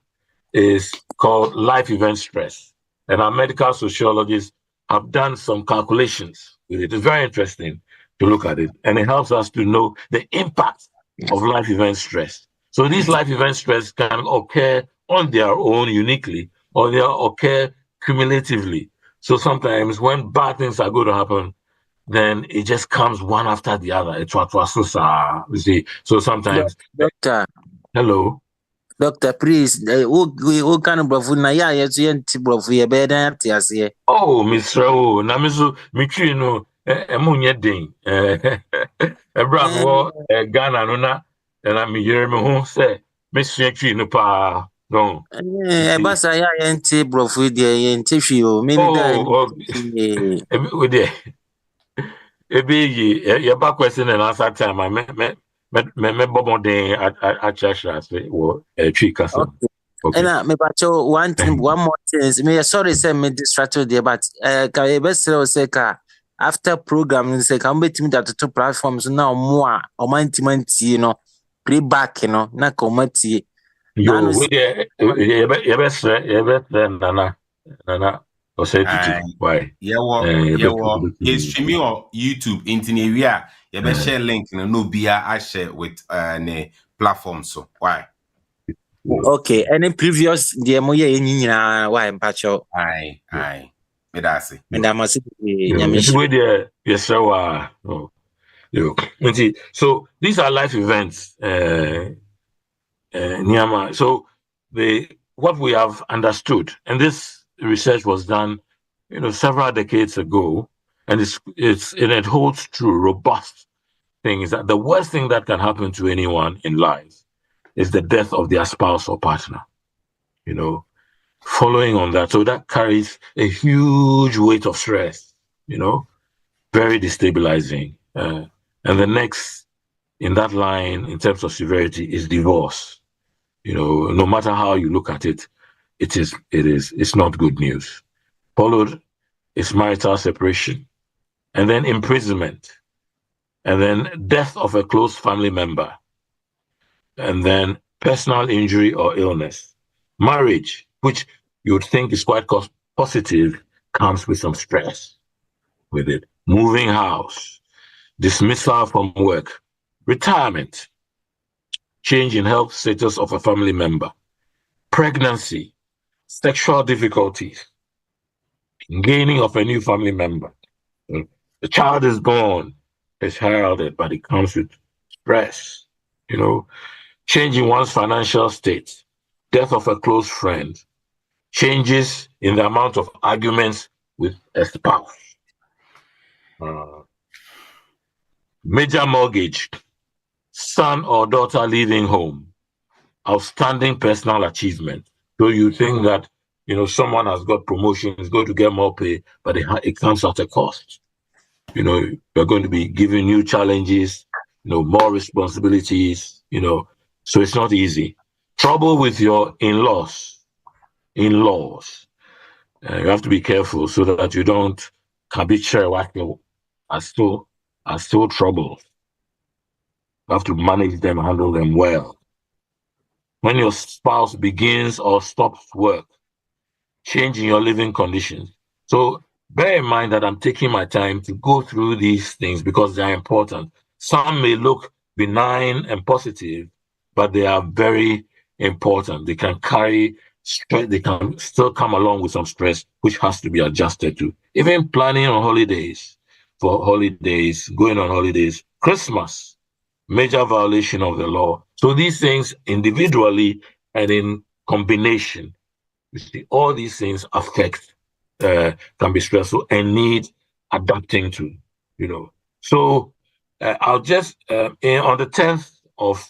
is called life event stress. And our medical sociologists have done some calculations with it. It's very interesting to look at it, and it helps us to know the impact of life event stress. So these life event stress can occur on their own uniquely, or they occur cumulatively. So sometimes when bad things are going to happen, then it just comes one after the other. You see, so sometimes. Doctor, Hello. Doctor, please, who kind of food na yeah, yes, you brofu ye better than tiasie. Oh, Mr. O, na miso mitri no emunye den. Ebra mo Ghana no na mi yere me ho se mesua twi no pa. No. Basa ya yenti brofu de yenti hwi o. Me da Oh, we dey. Ebe yi ye ba question and answer time me bobo den a chasha say wo twi kasa. Okay. And me pacho one more thing. Me sorry say me distracted there, but ka e best say ka after program say ka mbetimi that two platforms now more o mantimanti playback na komati. Yo, we dey ye best nana o say tutu why? Yewo streaming on YouTube into area you be share link no bia I share with ne platform so why? Okay, any previous the moye nyina why mpacho. Aye. Me da say. And I must It's with the yes sir. So these are life events, Niyama. So what we have understood, and this research was done, several decades ago, and it holds true, robust thing is that the worst thing that can happen to anyone in life is the death of their spouse or partner. Following on that, so that carries a huge weight of stress. Very destabilizing. And the next in that line, in terms of severity, is divorce. No matter how you look at it, it's not good news. Followed is marital separation, and then imprisonment, and then death of a close family member, and then personal injury or illness. Marriage, which you would think is quite positive, comes with some stress with it. Moving house, dismissal from work, retirement, change in health status of a family member, pregnancy, sexual difficulties, gaining of a new family member. The child is born, it's heralded, but it comes with stress, change in one's financial state, death of a close friend, changes in the amount of arguments with a spouse, major mortgage, son or daughter leaving home, outstanding personal achievement. So you think that, someone has got promotion, is going to get more pay, but it comes at a cost. You're going to be given new challenges, more responsibilities, so it's not easy. Trouble with your in-laws. You have to be careful so that you don't are still trouble. You have to manage them, handle them well. When your spouse begins or stops work, change in your living conditions. So bear in mind that I'm taking my time to go through these things because they are important. Some may look benign and positive, but they are very important. They can carry stress, they can still come along with some stress, which has to be adjusted to. Even planning on holidays, going on holidays, Christmas, major violation of the law. So these things individually and in combination, you see, all these things affect, can be stressful and need adapting to, So I'll just, on the 10th of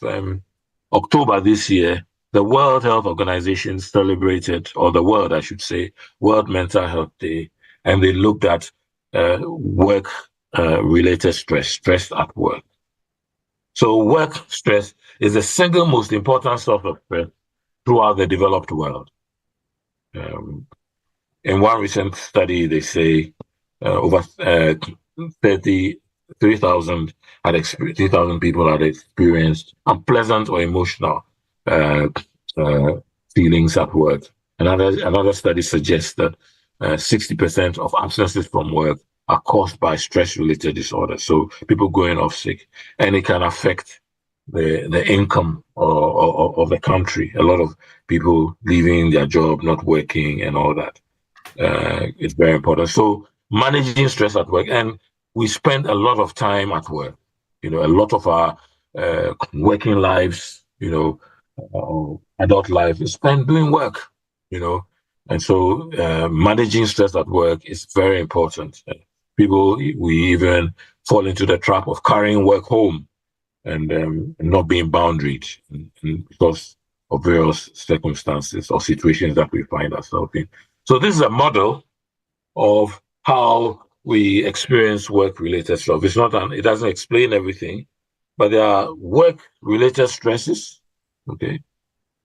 October this year, the World Health Organization celebrated, or the world, I should say, World Mental Health Day, and they looked at work-related stress at work. So work stress is the single most important source of stress throughout the developed world. In one recent study, they say over 33,000 people had experienced unpleasant or emotional feelings at work. Another study suggests that 60% of absences from work are caused by stress-related disorders. So people going off sick, and it can affect the income of the country. A lot of people leaving their job, not working, and all that. It's very important. So managing stress at work, and we spend a lot of time at work. A lot of our working lives, adult life is spent doing work. And so managing stress at work is very important. People, we even fall into the trap of carrying work home and not being boundaried because of various circumstances or situations that we find ourselves in. So this is a model of how we experience work-related stuff. It doesn't explain everything, but there are work-related stresses. Okay,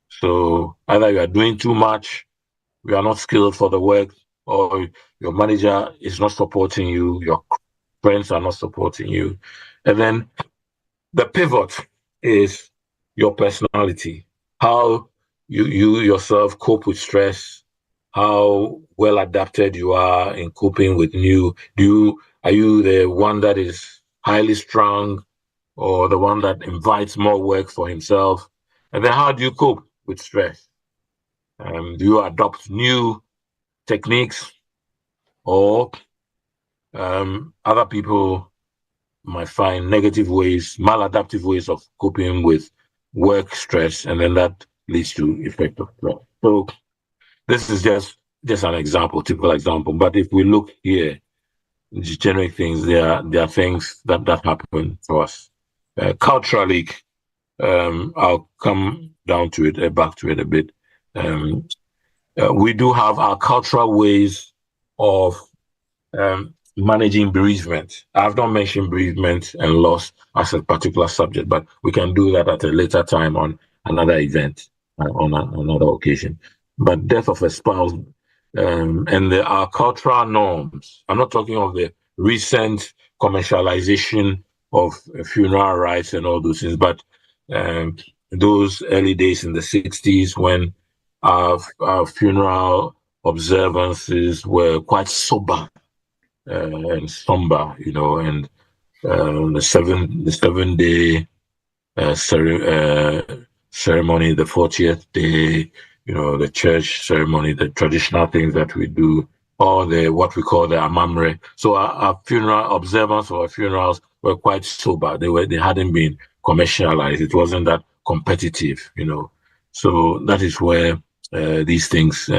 so either you are doing too much, you are not skilled for the work, or your manager is not supporting you, your friends are not supporting you, and then the pivot is your personality, how you yourself cope with stress, how well adapted you are in coping with are you the one that is highly strung or the one that invites more work for himself? And then how do you cope with stress? Do you adopt new techniques, or other people might find negative ways, maladaptive ways of coping with work stress, and then that leads to effect of stress. So this is just an example, typical example. But if we look here, generic things, there are things that happen to us. Culturally, I'll come down to it, back to it a bit. We do have our cultural ways of managing bereavement. I've not mentioned bereavement and loss as a particular subject, but we can do that at a later time on another event, on another occasion. But death of a spouse, and there are cultural norms. I'm not talking of the recent commercialization of funeral rites and all those things, but those early days in the 60s when our funeral observances were quite sober and somber, and the 7-day ceremony, the 40th day, the church ceremony, the traditional things that we do, or what we call the amamre. So our funeral observance of our funerals were quite sober. They hadn't been commercialized. It wasn't that competitive, So that is where these things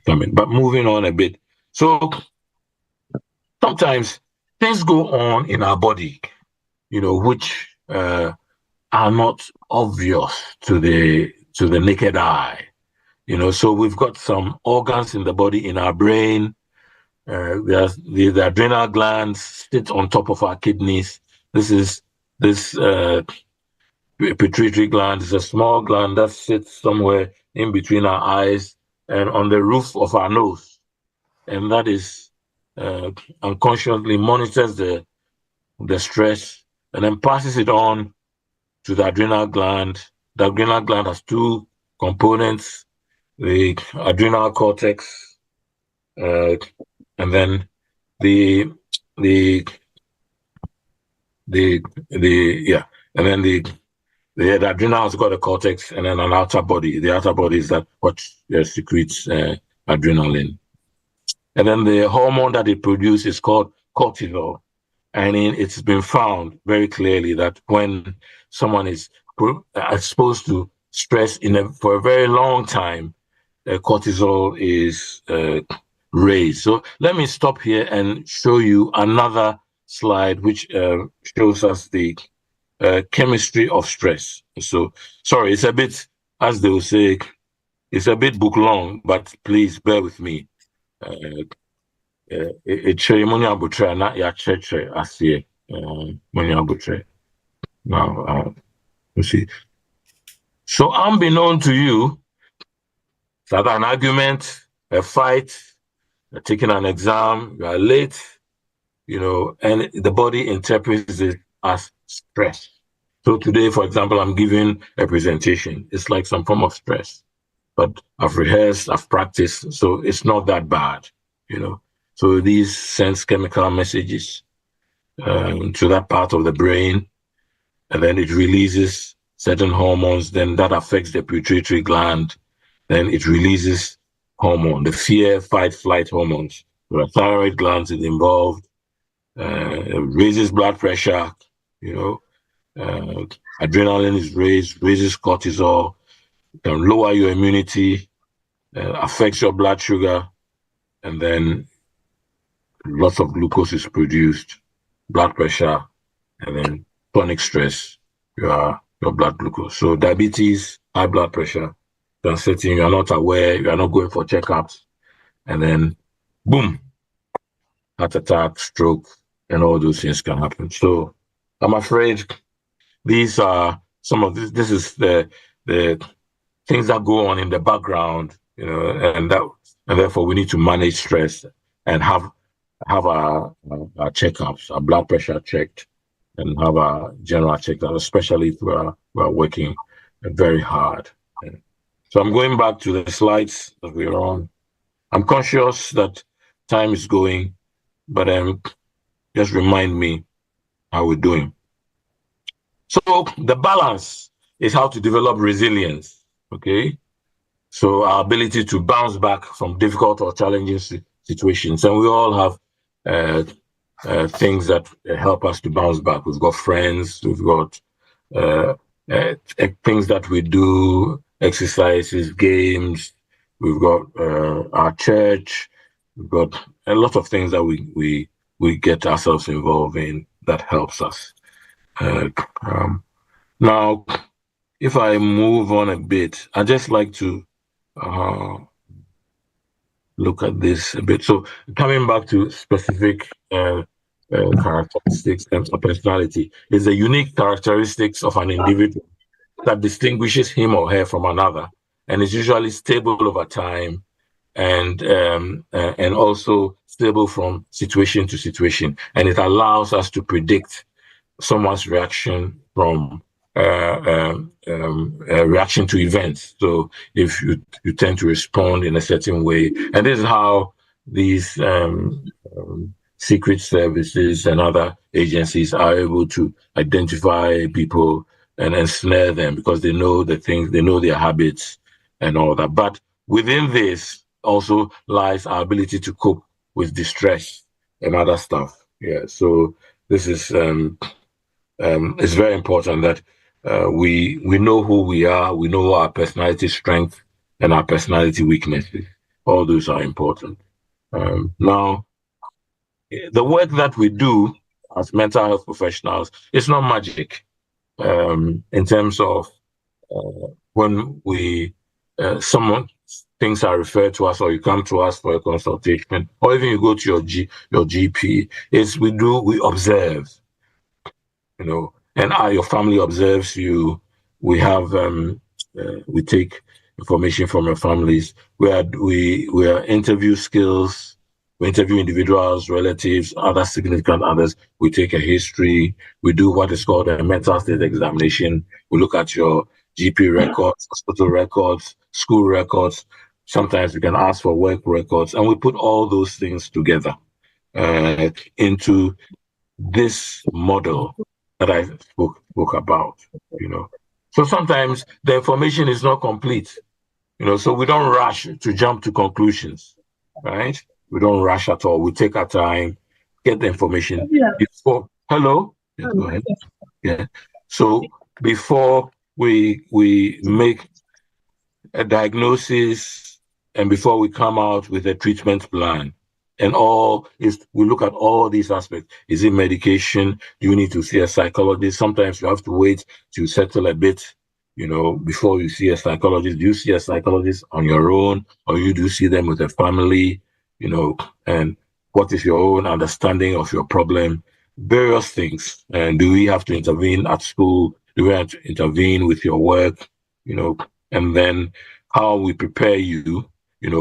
come in. But moving on a bit, so sometimes things go on in our body, which are not obvious to the naked eye. So we've got some organs in the body, in our brain. The adrenal glands sit on top of our kidneys. This pituitary gland is a small gland that sits somewhere in between our eyes and on the roof of our nose, and that is unconsciously monitors the stress and then passes it on to the adrenal gland. The adrenal gland has two components: the adrenal cortex, and then the adrenal has got a cortex and then an outer body. The outer body is that what secretes adrenaline. And then the hormone that it produces is called cortisol. And it's been found very clearly that when someone is exposed to stress for a very long time, cortisol is raised. So let me stop here and show you another slide which shows us the chemistry of stress. So, sorry, it's a bit, as they will say, it's a bit book long, but please bear with me. It's ceremonial butcher, not your church, I see. Ceremonial butcher. Now, you see. So, unbeknown to you, that an argument, a fight, taking an exam, you are late, and the body interprets it as stress. So today, for example, I'm giving a presentation. It's like some form of stress, but I've rehearsed, I've practiced, so it's not that bad, So these sends chemical messages to that part of the brain, and then it releases certain hormones, then that affects the pituitary gland. Then it releases hormone, the fear, fight, flight hormones. The thyroid glands is involved. Raises blood pressure, adrenaline is raised, raises cortisol, can lower your immunity, affects your blood sugar, and then lots of glucose is produced, blood pressure, and then chronic stress, your blood glucose. So diabetes, high blood pressure, you're sitting, you're not aware, you're not going for checkups, and then boom, heart attack, stroke, and all those things can happen. So I'm afraid these are some of this is the things that go on in the background, and therefore we need to manage stress and have our checkups, our blood pressure checked, and have a general checkup, especially if we are working very hard. So I'm going back to the slides that we're on. I'm conscious that time is going, but just remind me how we're doing. So the balance is how to develop resilience, okay? So our ability to bounce back from difficult or challenging situations. And we all have things that help us to bounce back. We've got friends, we've got things that we do, exercises, games, we've got our church, we've got a lot of things that we get ourselves involved in that helps us. Now, if I move on a bit, I'd just like to look at this a bit. So coming back to specific characteristics and personality, is the unique characteristics of an individual that distinguishes him or her from another, and is usually stable over time, and also stable from situation to situation, and it allows us to predict someone's reaction from reaction to events. So if you tend to respond in a certain way, and this is how these secret services and other agencies are able to identify people and ensnare them, because they know the things, they know their habits and all that. But within this also lies our ability to cope with distress and other stuff. Yeah. So this is it's very important that we know who we are, we know our personality strength and our personality weaknesses. All those are important. Now, the work that we do as mental health professionals is not magic. In terms of when someone things are referred to us, or you come to us for a consultation, or even you go to your GP, we observe. And your family observes you. We have we take information from your families. We are interview skills. We interview individuals, relatives, other significant others. We take a history. We do what is called a mental state examination. We look at your GP records, hospital records, school records. Sometimes we can ask for work records, and we put all those things together into this model that I spoke about, So sometimes the information is not complete, so we don't rush to jump to conclusions, right? We don't rush at all. We take our time, get the information before. Hello? Yeah, go ahead. Yeah. So before we make a diagnosis and before we come out with a treatment plan, and we look at all these aspects. Is it medication? Do you need to see a psychologist? Sometimes you have to wait to settle a bit, before you see a psychologist. Do you see a psychologist on your own, or you do see them with a family, and what is your own understanding of your problem? Various things. And do we have to intervene at school? Do we have to intervene with your work? And then how we prepare you,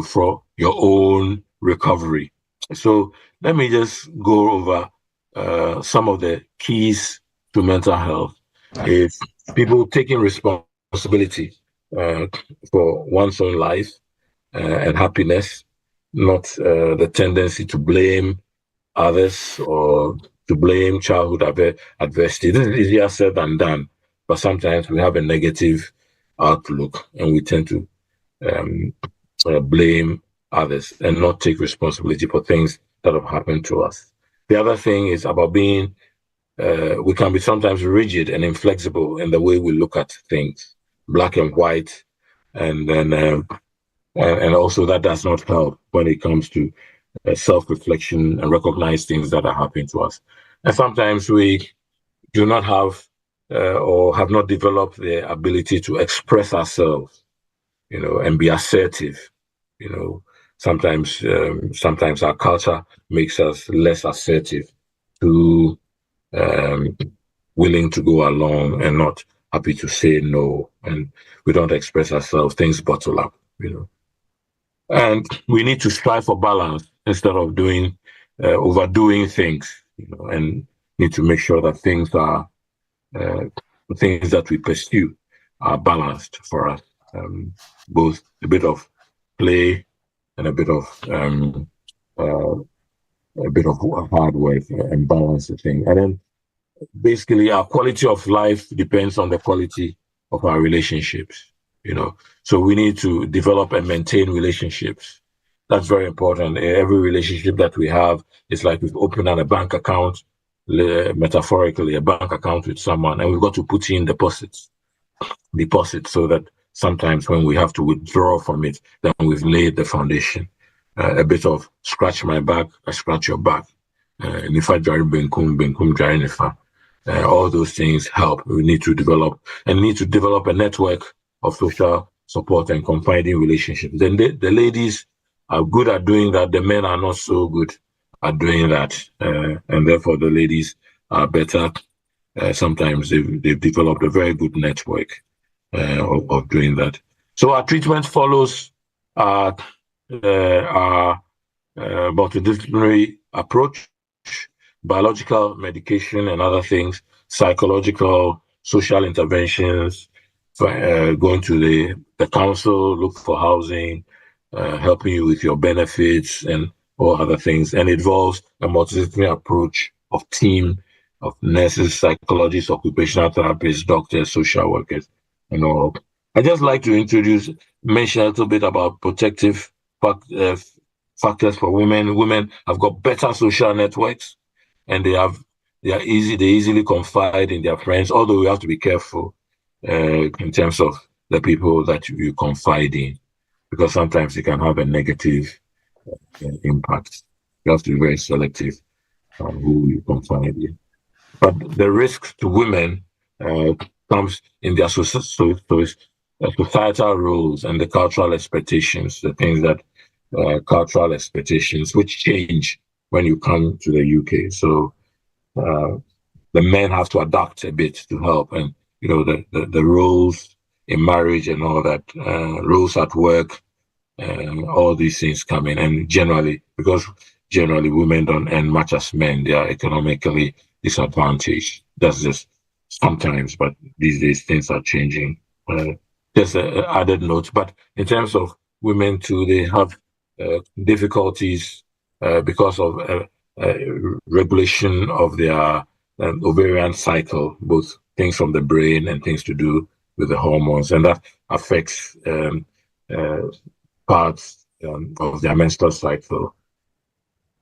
for your own recovery. So let me just go over some of the keys to mental health. Is people taking responsibility for one's own life and happiness, not the tendency to blame others or to blame childhood adversity. This is easier said than done, but sometimes we have a negative outlook and we tend to blame others and not take responsibility for things that have happened to us. The other thing is about being, we can be sometimes rigid and inflexible in the way we look at things, black and white, and then and also that does not help when it comes to self-reflection and recognize things that are happening to us. And sometimes we do not have or have not developed the ability to express ourselves, and be assertive. Sometimes our culture makes us less assertive, too willing to go along and not happy to say no, and we don't express ourselves. Things bottle up, and we need to strive for balance instead of doing overdoing things, and need to make sure that things that we pursue are balanced for us. Both a bit of play and a bit of hard work, and balance the thing. And then basically our quality of life depends on the quality of our relationships, So we need to develop and maintain relationships. That's very important. Every relationship that we have is like we've opened a bank account, metaphorically, a bank account with someone, and we've got to put in deposits so that sometimes when we have to withdraw from it, then we've laid the foundation. A bit of scratch my back, I scratch your back. And if I drive benkum drive nifa. All those things help. We need to develop a network of social support and confiding relationships. Then the ladies are good at doing that. The men are not so good at doing that. And therefore the ladies are better. Sometimes they've developed a very good network of doing that. So our treatment follows our multidisciplinary approach, biological medication and other things, psychological, social interventions, going to the council, look for housing, helping you with your benefits and all other things. And it involves a multidisciplinary approach of team of nurses, psychologists, occupational therapists, doctors, social workers, and all. I just like to mention a little bit about protective factors for women. Women have got better social networks, and they easily confide in their friends, although we have to be careful in terms of the people that you confide in, because sometimes it can have a negative impact. You have to be very selective on who you confide in. But the risk to women comes in their societal roles and the cultural expectations, the things that cultural expectations which change when you come to the UK. So the men have to adapt a bit to help, and the roles in marriage and all that, roles at work, all these things come in. And because generally women don't earn much as men, they are economically disadvantaged. That's just sometimes, but these days things are changing. Just an added note, but in terms of women too, they have difficulties because of regulation of their ovarian cycle, both things from the brain and things to do with the hormones, and that affects parts of their menstrual cycle.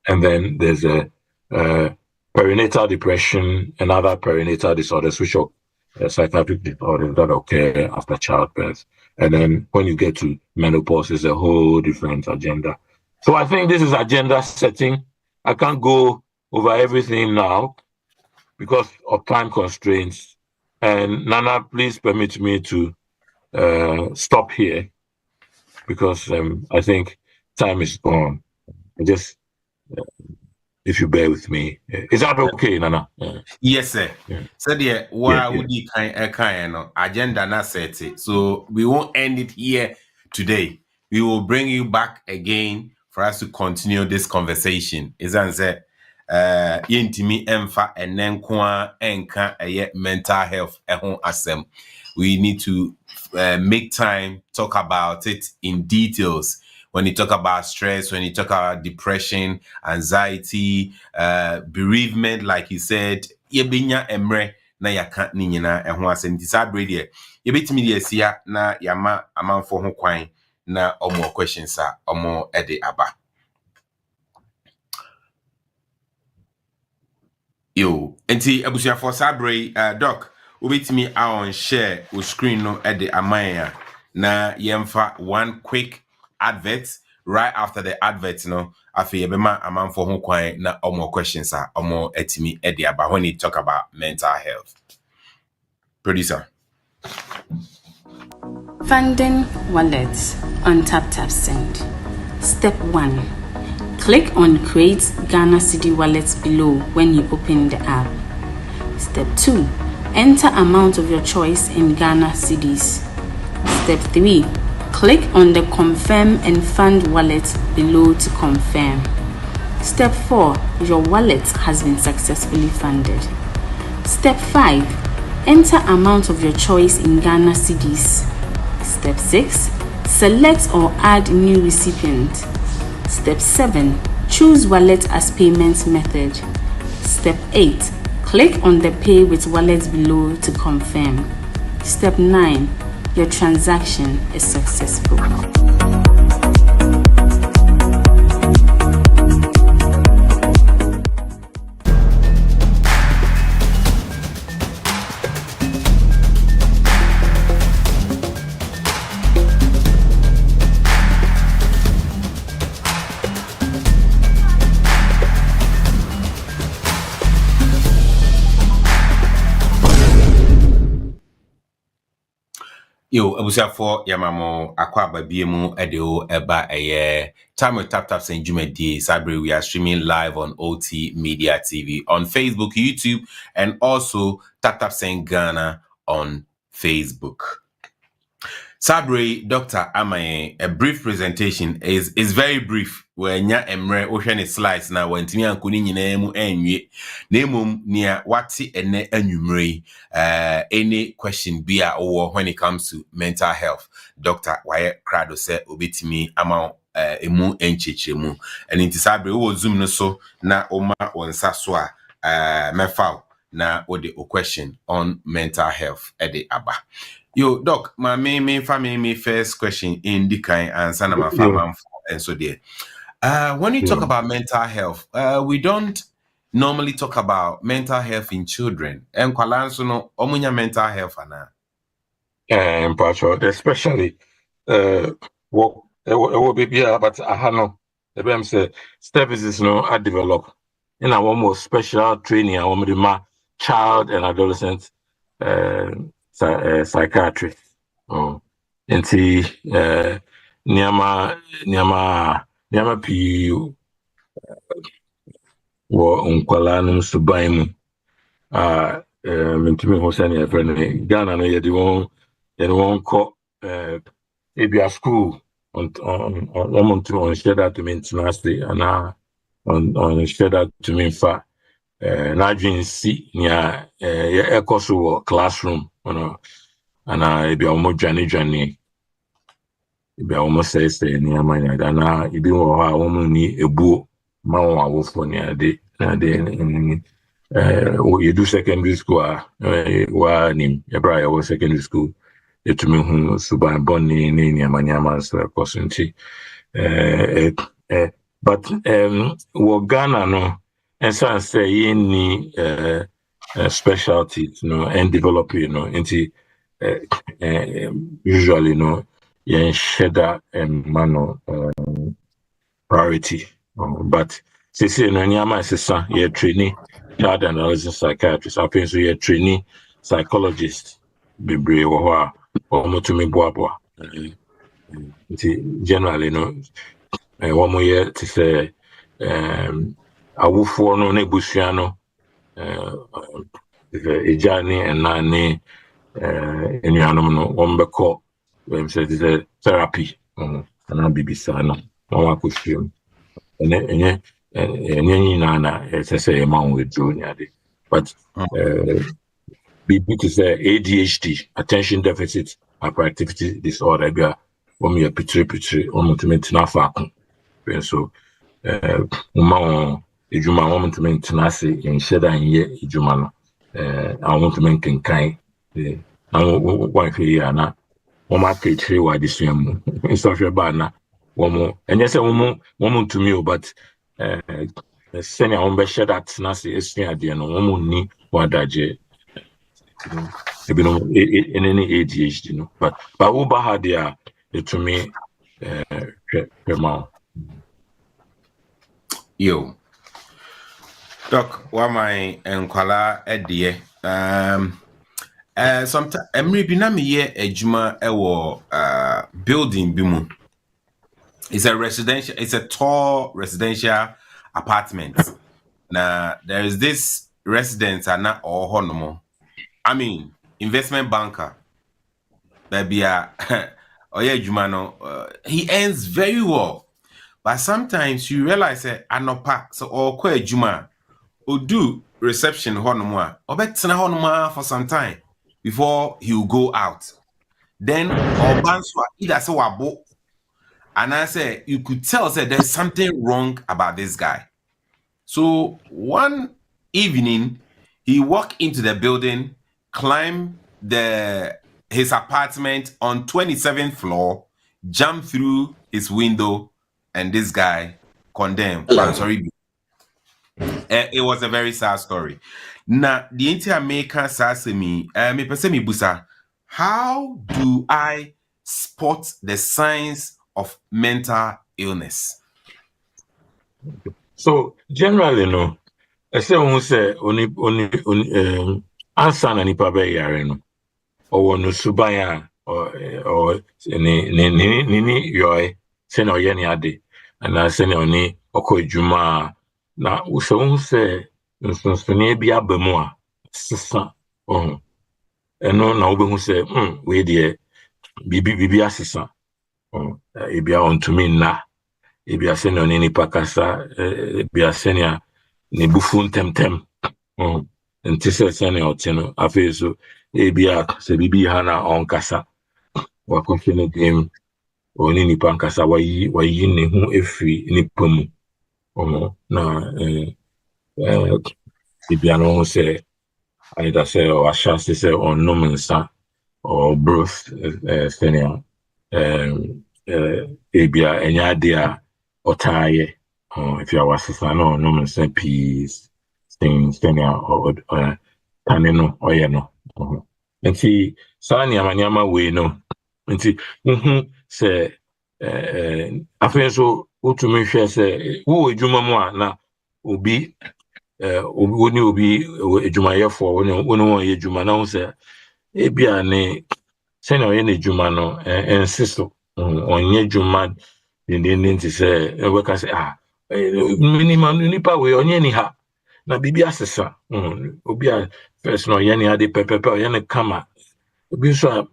And then there's a perinatal depression and other perinatal disorders, which are psychiatric disorders that occur after childbirth. And then when you get to menopause, it's a whole different agenda. So I think this is agenda setting. I can't go over everything now because of time constraints. And Nana, please permit me to stop here because I think time is gone. If you bear with me. Is that okay, Nana? Yes, sir. So the why would you kind agenda not set it. So we won't end it here today. We will bring you back again for us to continue this conversation. Is that yintimi emfa enen kwa enka mental health asem. We need to make time talk about it in details. When you talk about stress, when you talk about depression, anxiety, bereavement, like you said, yebinya emre na yaka ni nyina ɛho asɛm nti saa bere deɛ yɛbɛtumi de asia na yama amanfo ho kwan na ɔmo questions a ɔmo ɛde aba. Yo, enti abusuafo saa bere doc wobɛtumi on share o screen no ɛde amaya na yɛmfa one quick advert. Right after the advert no afi yɛbɛma amanfo ho kwan na ɔmo questions a ɔmo ɛtumi ɛde aba when you talk about mental health. Producer. Funding wallets on TAPTAP Send. Step 1. Click on Create Ghana Cedi Wallets below when you open the app. Step 2. Enter amount of your choice in Ghana Cedis. Step 3. Click on the Confirm and Fund wallet below to confirm. Step 4. Your wallet has been successfully funded. Step 5. Enter amount of your choice in Ghana Cedis. Step 6. Select or add new recipient. Step 7. Choose wallet as payment method. Step 8. Click on the Pay with Wallet below to confirm. Step 9. Your transaction is successful. Yo, abusuafo yamamo akwa babiemu edeo eba eye time with TAPTAP St. Jumedi Sabre. We are streaming live on OT Media TV on Facebook, YouTube, and also TAPTAP St. Ghana on Facebook. Sabre, Dr. Amaye, a brief presentation is very brief. When ya emre ocean slides na wantimi ankuni nyina mu enwie na emom nia wati ene anwumre any question be a when it comes to mental health. Dr. Waye Krado say obetimi ama emu enchechemu and inti Sabre wo zoom no so na oma wonsa so a mefa na ode o question on mental health ede aba. Yo, Doc, my main first question in the kind answer my family and so there. When you talk about mental health, we don't normally talk about mental health in children. And kwalanso no omunya mental health ana. Especially what baby but ahano the say services no are developed in our more special training our child and adolescent psychiatry. Nti niama pi wo nkwala no suban mu mentimi ho sane ya friend Ghana no yedi won ko ebia school on share that to me internationally and on share that to me fa na dream see nia e course classroom and ebia omo dwane ebia omo say ni amanya da na ibi wo ha omo ni ebuo ma won awofo ni ade na de you do secondary school wa nim ebra ya secondary school etumi hu suban bonni ni amanya man so course nti but wo Ghana no and so say any specialties and develop into usually yen sheda mano priority but say no nyama sesa ye trainee child and adolescent psychiatrist I think so ye trainee psychologist bebre wo ho a omo to me boaboa generally womo ye to say awufo no na ebusua no ejani enani enuanom no wombeko we say this therapy na bibisa no won akofiem enye na say man withdraw nyade but bibi to say ADHD attention deficit hyperactivity disorder bia wom ye pitri wom na fa akon so ejuma wom to maintenance in sheda nye ejuma no I want to make kind. I want to hear na one market tree why this year. Instead of your banner, one more. And yes, one more to me, but send your own share that Nasi is near the end. One more ni what that je. Maybe no in any ADHD, you know. But Uber had there to me, Yo. Doc, why my enkwala edie? Sometimes Emre bi na me ye adwuma ewo building bi mu. It's a tall residential apartment. Now there is this residence and not all honomo. I mean, investment banker. Baby, Oye Jumano, he earns very well. But sometimes you realize that anopa so or kwe juma or do reception honomoa or bet honoma for some time before he will go out. Then or banswa either so wabo and I say you could tell that there's something wrong about this guy. So one evening he walked into the building, climbed his apartment on 27th floor, jumped through his window, and this guy condemned. I'm sorry. It was a very sad story. Now, the entire maker says to me, busa, how do I spot the signs of mental illness? So generally, no. I say when say only answer na nipa be yare no. Or no subaya or ni yoy say no ye ni ade. And I say no ni oko juma na uso say nsonsonie bi abamu a sesa oh. Eno na obehu say we de bibi asesa. Oh, ebia on to me na ebia se no ni nipa kasa ebia se ne bufu ntem nti se ne otino afi so ebia se bibi ha na onkasa wakɔhwɛ no game oni nipa nkasa wayi ne ho efi nipa mu na ebia no se either say or ashase say on no mensa or broth senior ebia enya ade a otaye if you are wasisa no mensa peace senior or taneno oye no nti saa nneɛma wei no nti sɛ afei nso wotumi hwɛ sɛ wowɔ adwuma mu a na obi wone obi adwumayɛfoɔ wone wɔyɛ adwuma na wo sɛ ebia ne sɛnea ɔyɛ n'adwuma no ɛnsi so ɔnyɛ adwuma dendenden nti sɛ ɛbɛka sɛ nipa wei ɔnyɛ ni ha na biribi asesa obi a first no ɔyɛ ne ade pɛpɛpɛ ɔyɛ ne kama obi so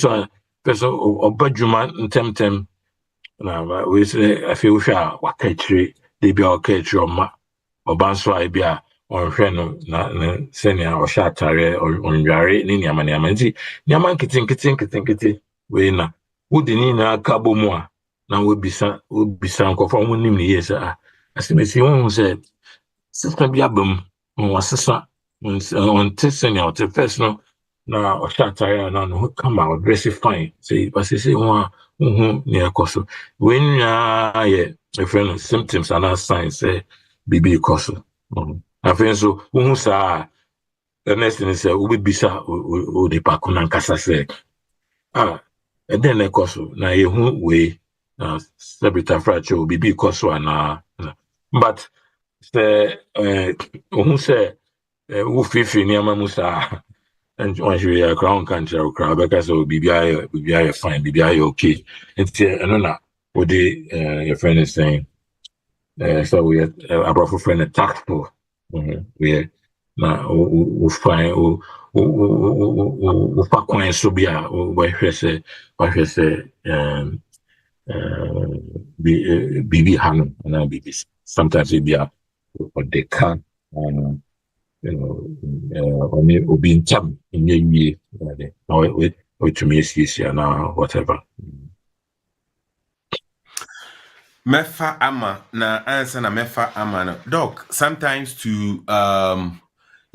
a person ọba dwuma ntɛmtɛm na wei sɛ afei wohwɛ a waka akyire de bi a waka akyire ɔma ɔba nso a ebi a ɔnhwɛ no na sɛnea ɔhyɛ atare ɔnware ne nneɛma nti nneɛma nketenkete wei na wode ne nyinaa ka bɔ mu a na wobisa nkɔfo a wɔnim ne yie sɛ asɛmɛsi wohu sɛ sesa bi aba mu wasesa ɔnte sɛnea ɔte first no na ɔhyɛ atare a na no kama ɔdresse fine sɛ basese ho a wohu ne ɛkɔ so wei nyinaa yɛ ɛfrɛ no symptoms anaa signs sɛ biribi kɔ so afei nso wohu saa a next ne sɛ wobɛbisa onipa ko nankasa sɛ ɛdɛn na ɛkɔ so na yɛhu wei na sɛ bitafrakyɛ biribi kɔ so anaa but sɛ wohu sɛ wofirifiri nneɛma mu saa and once you are crown country or crowd because of BBI fine, BBI okay. It's no what your friend is saying. So we are a brother friend a tactful. We are now we find we pack coin so be a what say BB Hanum and BB sometimes it be a what they can obi ntam nye wie na wetumi asiesie na whatever Mefa ama na answer na mefa ama no doc sometimes to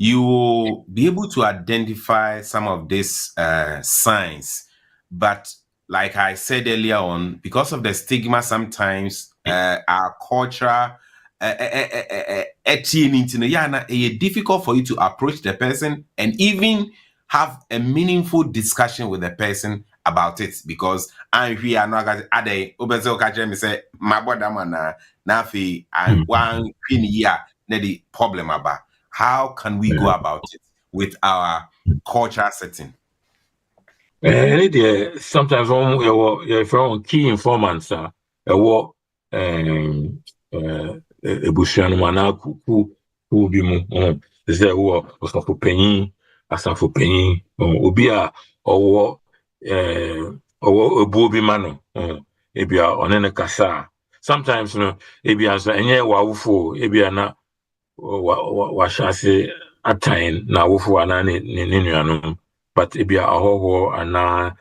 you will be able to identify some of these signs. But like I said earlier on, because of the stigma, sometimes our culture, it's difficult for you to approach the person and even have a meaningful discussion with the person about it, because I'm here no ade obezo ka me say my brother man na fi and one queen year na the problem about how can we go about it with our culture setting. Sometimes you're from key informants a ebusuano mana ku bi mu is there wo osofo panyin asafo panyin obi a owo obo bi ma no ebia one ne kasa sometimes no ebia so enye wawufo ebia na wa shase atain na wofo ana ne nuanom but ebia ahoho ana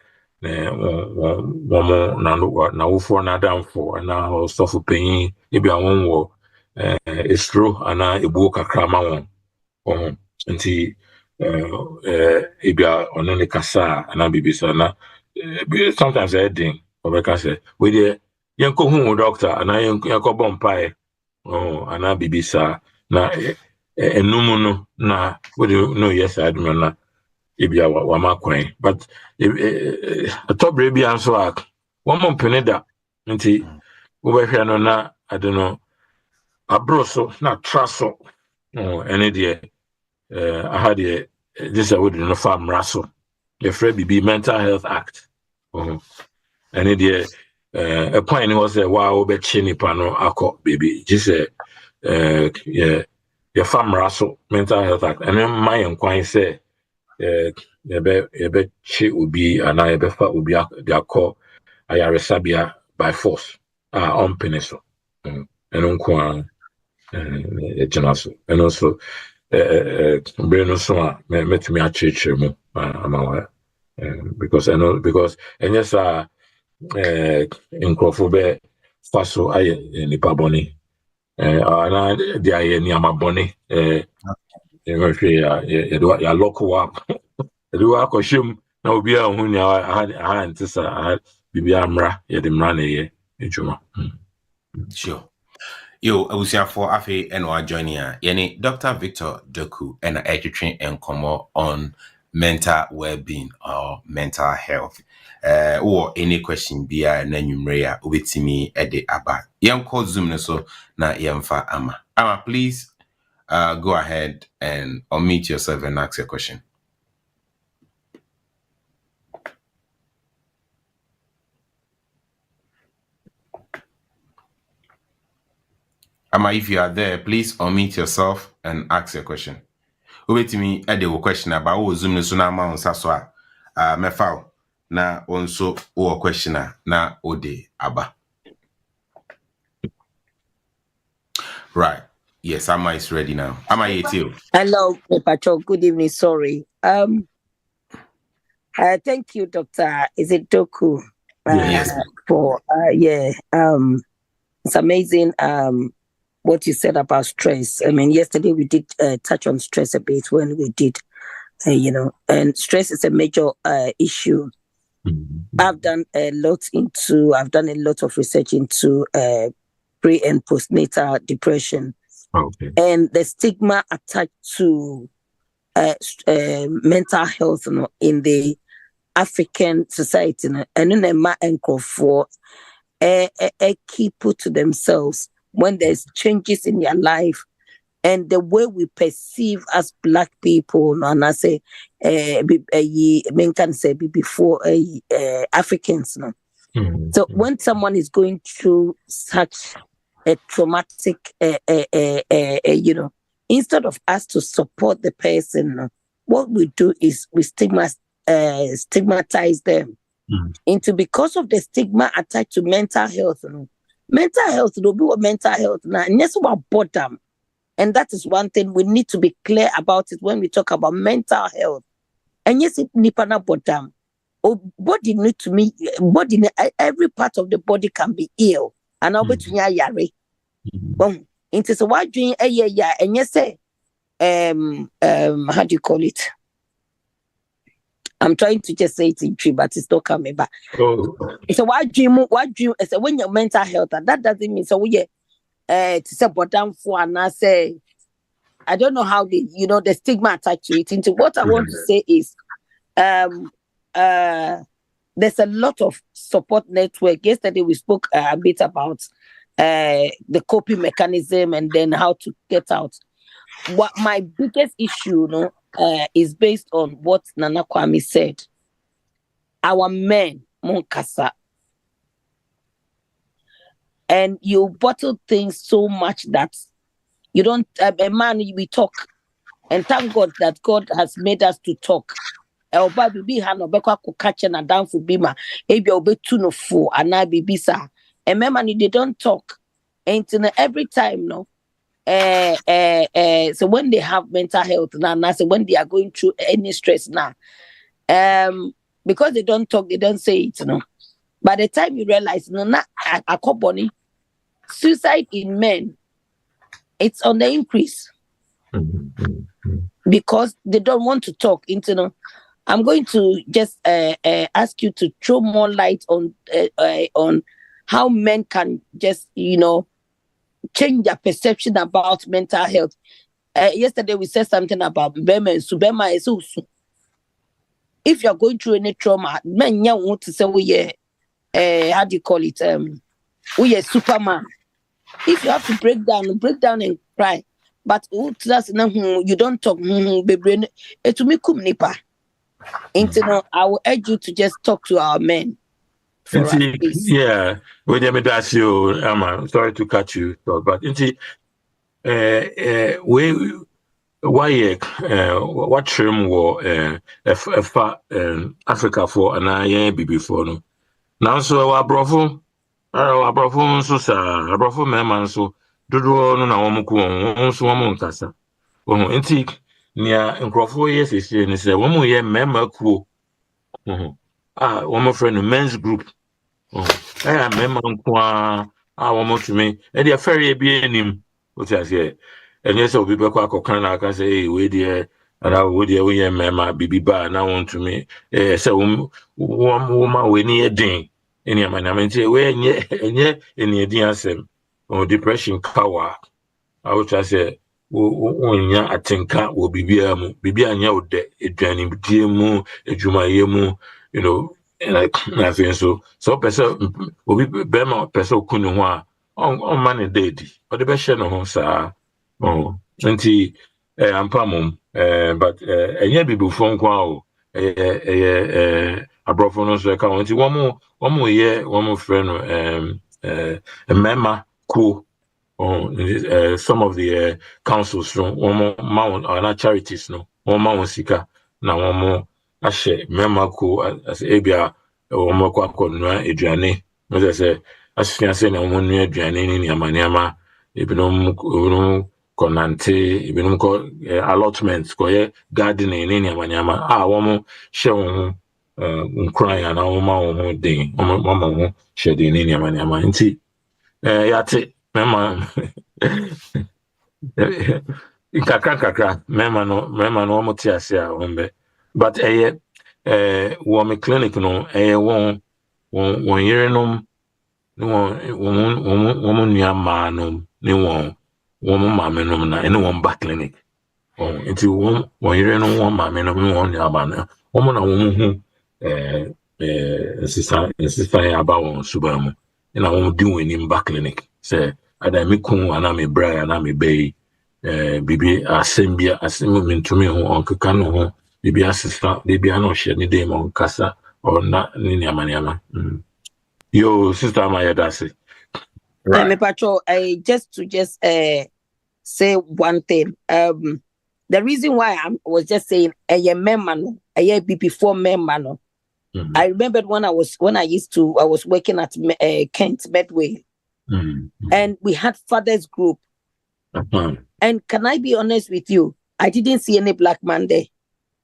na wofo na damfo ana osofo panyin ebia wonwo estro ana ebuo kakra ma won nti ebia ono ne kasa ana bibisa na sometimes I think obeka say we dey yenko hu doctor ana yenko bompai ana bibisa na enumu no na we no yes admin na ebia wa makwan but atobre bia nso a one month peneda nti wo behwe no na I don't know abroso na traso ene de aha de this would no farm raso the free BB Mental Health Act ene de a point was a wow be chinipa no akọ baby just yeah your farm raso Mental Health Act and then my nkwan say yebe chi obi ana yebe fa obi akọ ayaresabia by force on peniso and nkwa general and also brain so metumi achechire mu amawa because I know because and yes nkrofo be faso aye nipa boni ana dia ye ni amaboni ya lock up do akoshim na obi a hu ni aha ntisa bibi amra ye de mra na ye ejuma Sure. Yo, abusiafo afe eno joining a yene Dr. Victor Doku and etwetwe enkomo on mental well-being or mental health. Or any question bia na nwumre a obetimi ede aba. Yenko Zoom no so na yemfa ama. Ama, please go ahead and unmute yourself and ask your question. Ama, if you are there, please unmute yourself and ask your question. Wait me at the question about Zoom no so na ma onsa so a mefa na onso o question na ode aba. Right. Yes, Ama is ready now. Ama yetio. Hello, Pacho. Good evening. Sorry. Thank you, Doctor. Is it Doku? Yes. For it's amazing. What you said about stress. I mean, yesterday we did touch on stress a bit when we did, and stress is a major issue. I've done a lot of research into pre and postnatal depression. Okay. And the stigma attached to mental health in the African society, and for keep put to themselves when there's changes in their life and the way we perceive as Black people, and I say, men can say before Africans, no. Mm-hmm. So when someone is going through such a traumatic, instead of us to support the person, what we do is we stigmatize them into, because of the stigma attached to mental health. Mental health will be what mental health now, and yes, about bottom, and that is one thing we need to be clear about it when we talk about mental health. And yes, it nipana bottom. Oh, body need to me, body every part of the body can be ill, and I'll bet you yare. Into so why doing and yes say how do you call it? I'm trying to just say it in tree, but it's not coming back. Oh. So what dream? So when your mental health, that doesn't mean so we to say but down for and I say I don't know how the stigma attached to it. Into what I want to say is there's a lot of support network. Yesterday we spoke a bit about the coping mechanism and then how to get out. What my biggest issue, is based on what Nana Kwame said. Our men, Monkasa, and you bottle things so much that you don't. A man, we talk, and thank God that God has made us to talk. Elba bibi hano bekwa kukache na down for bima. Ebi obe tuno fo ana bibi sa. And remember, they don't talk. And every time, no. So when they have mental health now, so when they are going through any stress now, because they don't talk, they don't say it, By the time you realize, suicide in men, it's on the increase because they don't want to talk. I'm going to just ask you to throw more light on how men can just change their perception about mental health. Yesterday we said something about Bema and Subema is also. If you're going through any trauma, men want to say we how do you call it? We are Superman. If you have to break down and cry, but you don't talk, baby. To me, nipa. I will urge you to just talk to our men. Yeah, when you ask you, Emma, sorry to cut you, but what term war Africa for and I before no. Now so our brother so sa our brother man so dodo no na womuko so womunkasa. Nti nia nkrofo yes is ni say womu ye mema kuo. One friend men's group. Mema nkwa womu to me. E dey ferry bi anim. What I say. And yes, obi be kwa kokan na aka say we dey ara we dey we mema bibi ba na want to me. Say woman we ni edin. Any amanamente we enye eni edin asem. Depression power. I would say wonya atenka wo bibia mu bibia anya ode eduane die mu edwumaye mu like na feel so person obi bema person kunu ho a on man dedi o de be hye no ho saa nti ampamom but enya bibufo nkwa o abrofo no so ka nti womo ye womo frɛ no mema cool. Some of the councils no one charities no one sika na one ashe memako as ebia one kwa konwa eduane no say asifia say na one nua eduane ni amaniama ebinom konante ebinom ko allotments ko ye gardening ni amaniama one hye won nkran ya na one ma won den one ho hye den ni amaniama nti yate mema kakra mema no omote ase a wombe but wo me clinic no won yerenom no won nua ma no ne won maame no na ene won ba clinic nti won yerenom won maame no ne won nua ma no won na won hu sister aba won suba mu na won di won ni ba clinic say ada me kun ana me bra ana me bay bibi asembia asemu mentumi ho onkeka no ho bibi assistant bibi ana hye ne dem onkasa ona ni amaniama yo sister Amaya dase right. Me patrol just say one thing. The reason why I was just saying a member a before member I remembered when I was working at Kent Medway. And we had fathers group. And can I be honest with you? I didn't see any black man there.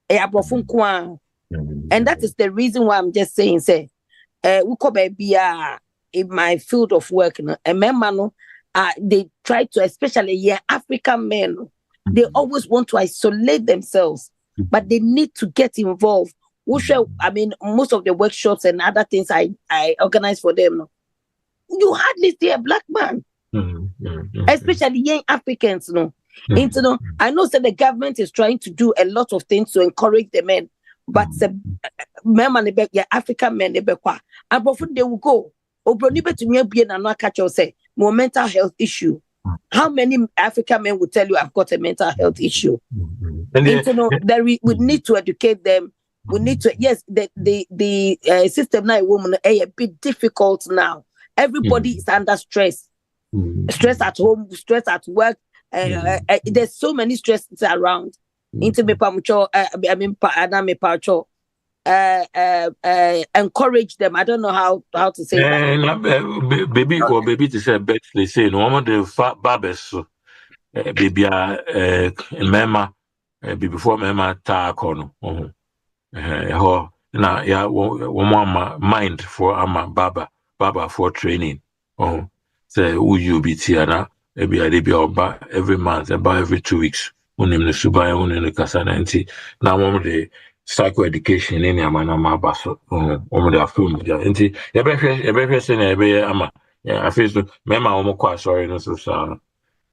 And that is the reason why I'm just saying, say, we could be in my field of work, they try to, especially African men, They always want to isolate themselves, but they need to get involved. I mean, most of the workshops and other things I organize for them, you hardly see a black man, especially young Africans. I know that the government is trying to do a lot of things to encourage the men, but the men, African men, and before they will go, more mental health issue. How many African men will tell you I've got a mental health issue? We need to educate them. We need to, yes, the system now, woman, a bit difficult now. Everybody is under stress. Stress at home, stress at work. There's so many stresses around. Encourage them. I don't know how to say that. Baby to say bet they say no one the fat barbers baby mema before mema ta kono na ya one mind for ama baba for training say who you be tiana maybe I be oba every month about every 2 weeks unim ne suba unim ne kasana nti na one the psycho education in amana ma baso the film nti ya be say na be ama I feel so mema omo sorry no so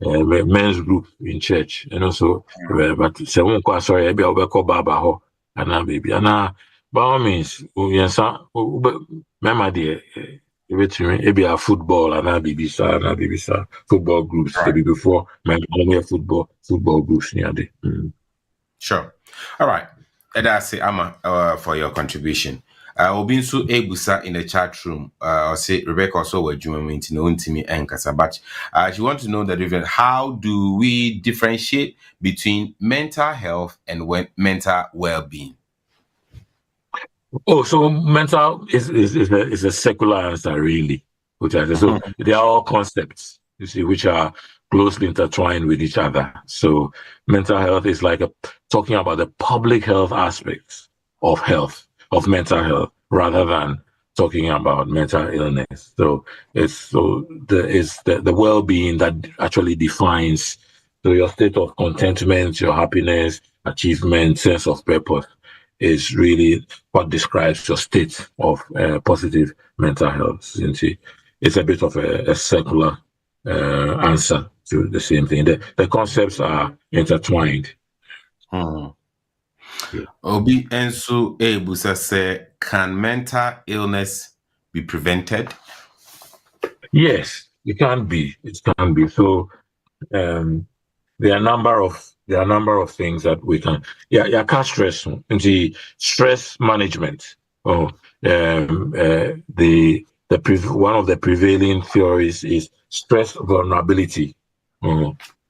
men's group in church and also but say one sorry be obeko baba ho ana baby ana by all means yensa mema de maybe a football and BBC football groups maybe before my football groups near the Sure. All right. That's it, Ama, for your contribution. Obin so ebusa in the chat room. Say Rebecca also were doing to know me and Kasa, but she want to know that how do we differentiate between mental health and mental well-being? Oh, so mental is a secular answer, really. So they are all concepts, you see, which are closely intertwined with each other. So mental health is like talking about the public health aspects of mental health, rather than talking about mental illness. So it's the well-being that actually defines your state of contentment, your happiness, achievement, sense of purpose. Is really what describes your state of positive mental health. It's a bit of a secular answer to the same thing. The concepts are intertwined. Obi Ensu Ebusa say, can mental illness be prevented? Yes, it can be. It can be. So there are a number of things that we can. Can't stress. The stress management. One of the prevailing theories is stress vulnerability.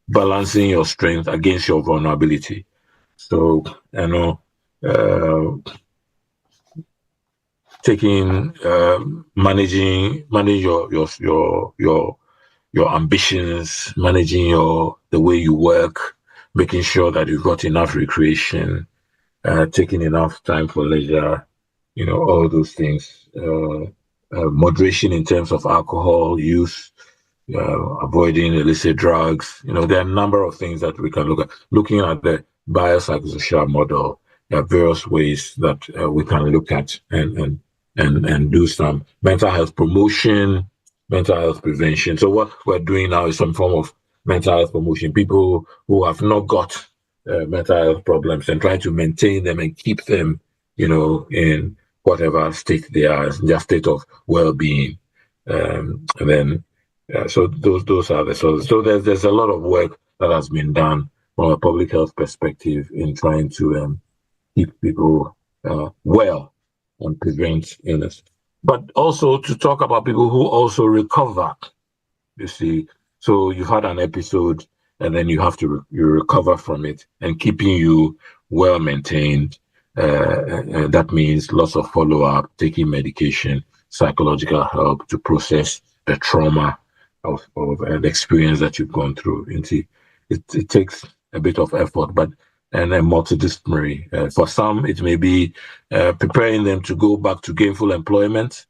Balancing your strength against your vulnerability. So managing your ambitions, managing the way you work, making sure that you've got enough recreation, taking enough time for leisure, all those things. Moderation in terms of alcohol use, avoiding illicit drugs. There are a number of things that we can look at. Looking at the biopsychosocial model, there are various ways that we can look at and do some mental health promotion, mental health prevention. So what we're doing now is some form of mental health promotion. People who have not got mental health problems and trying to maintain them and keep them, in whatever state they are, in their state of well-being. And then, so those are the so there's a lot of work that has been done from a public health perspective in trying to keep people well and prevent illness. But also to talk about people who also recover, you see. So you've had an episode and then you have to you recover from it, and keeping you well maintained. And that means lots of follow-up, taking medication, psychological help to process the trauma of an experience that you've gone through. And see, it takes a bit of effort, and a multidisciplinary. For some, it may be preparing them to go back to gainful employment.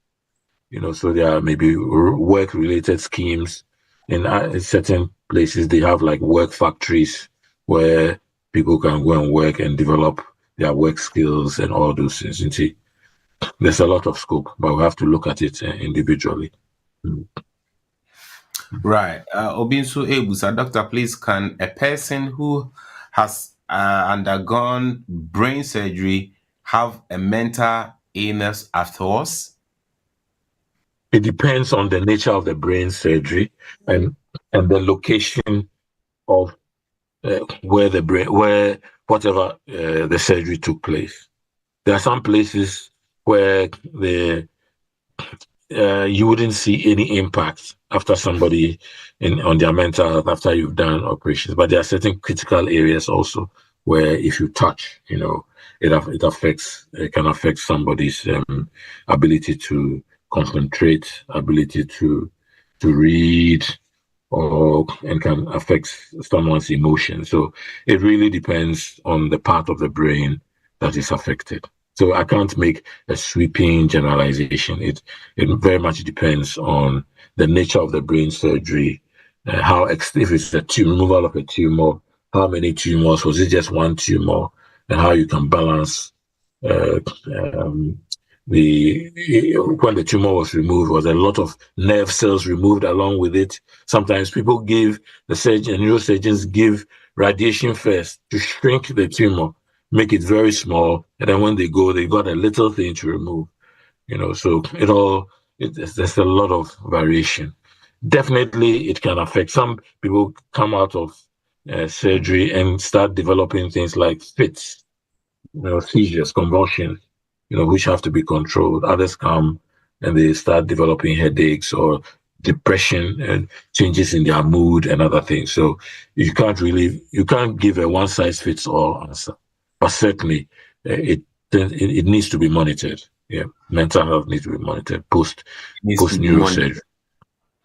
So there are maybe work-related schemes. In certain places, they have like work factories where people can go and work and develop their work skills and all those things. You see, there's a lot of scope, but we have to look at it individually. Right. Obinsu Ebusa, doctor, please, can a person who has undergone brain surgery have a mental illness afterwards? It depends on the nature of the brain surgery and the location of where whatever the surgery took place. There are some places where you wouldn't see any impact after somebody on their mental health after you've done operations, but there are certain critical areas also where if you touch, it can affect somebody's ability to concentrate, ability to read, and can affect someone's emotions. So it really depends on the part of the brain that is affected. So I can't make a sweeping generalization. It very much depends on the nature of the brain surgery, if it's a removal of a tumor, how many tumors, was it just one tumor, and how you can balance when the tumor was removed, was a lot of nerve cells removed along with it. Sometimes people neurosurgeons give radiation first to shrink the tumor, make it very small, and then when they got a little thing to remove. So there's a lot of variation. Definitely, it can affect. Some people come out of surgery and start developing things like fits, seizures, convulsions, which have to be controlled. Others come and they start developing headaches or depression and changes in their mood and other things. So you can't give a one size fits all answer, but certainly it needs to be monitored. Yeah, mental health needs to be monitored post neurosurgery.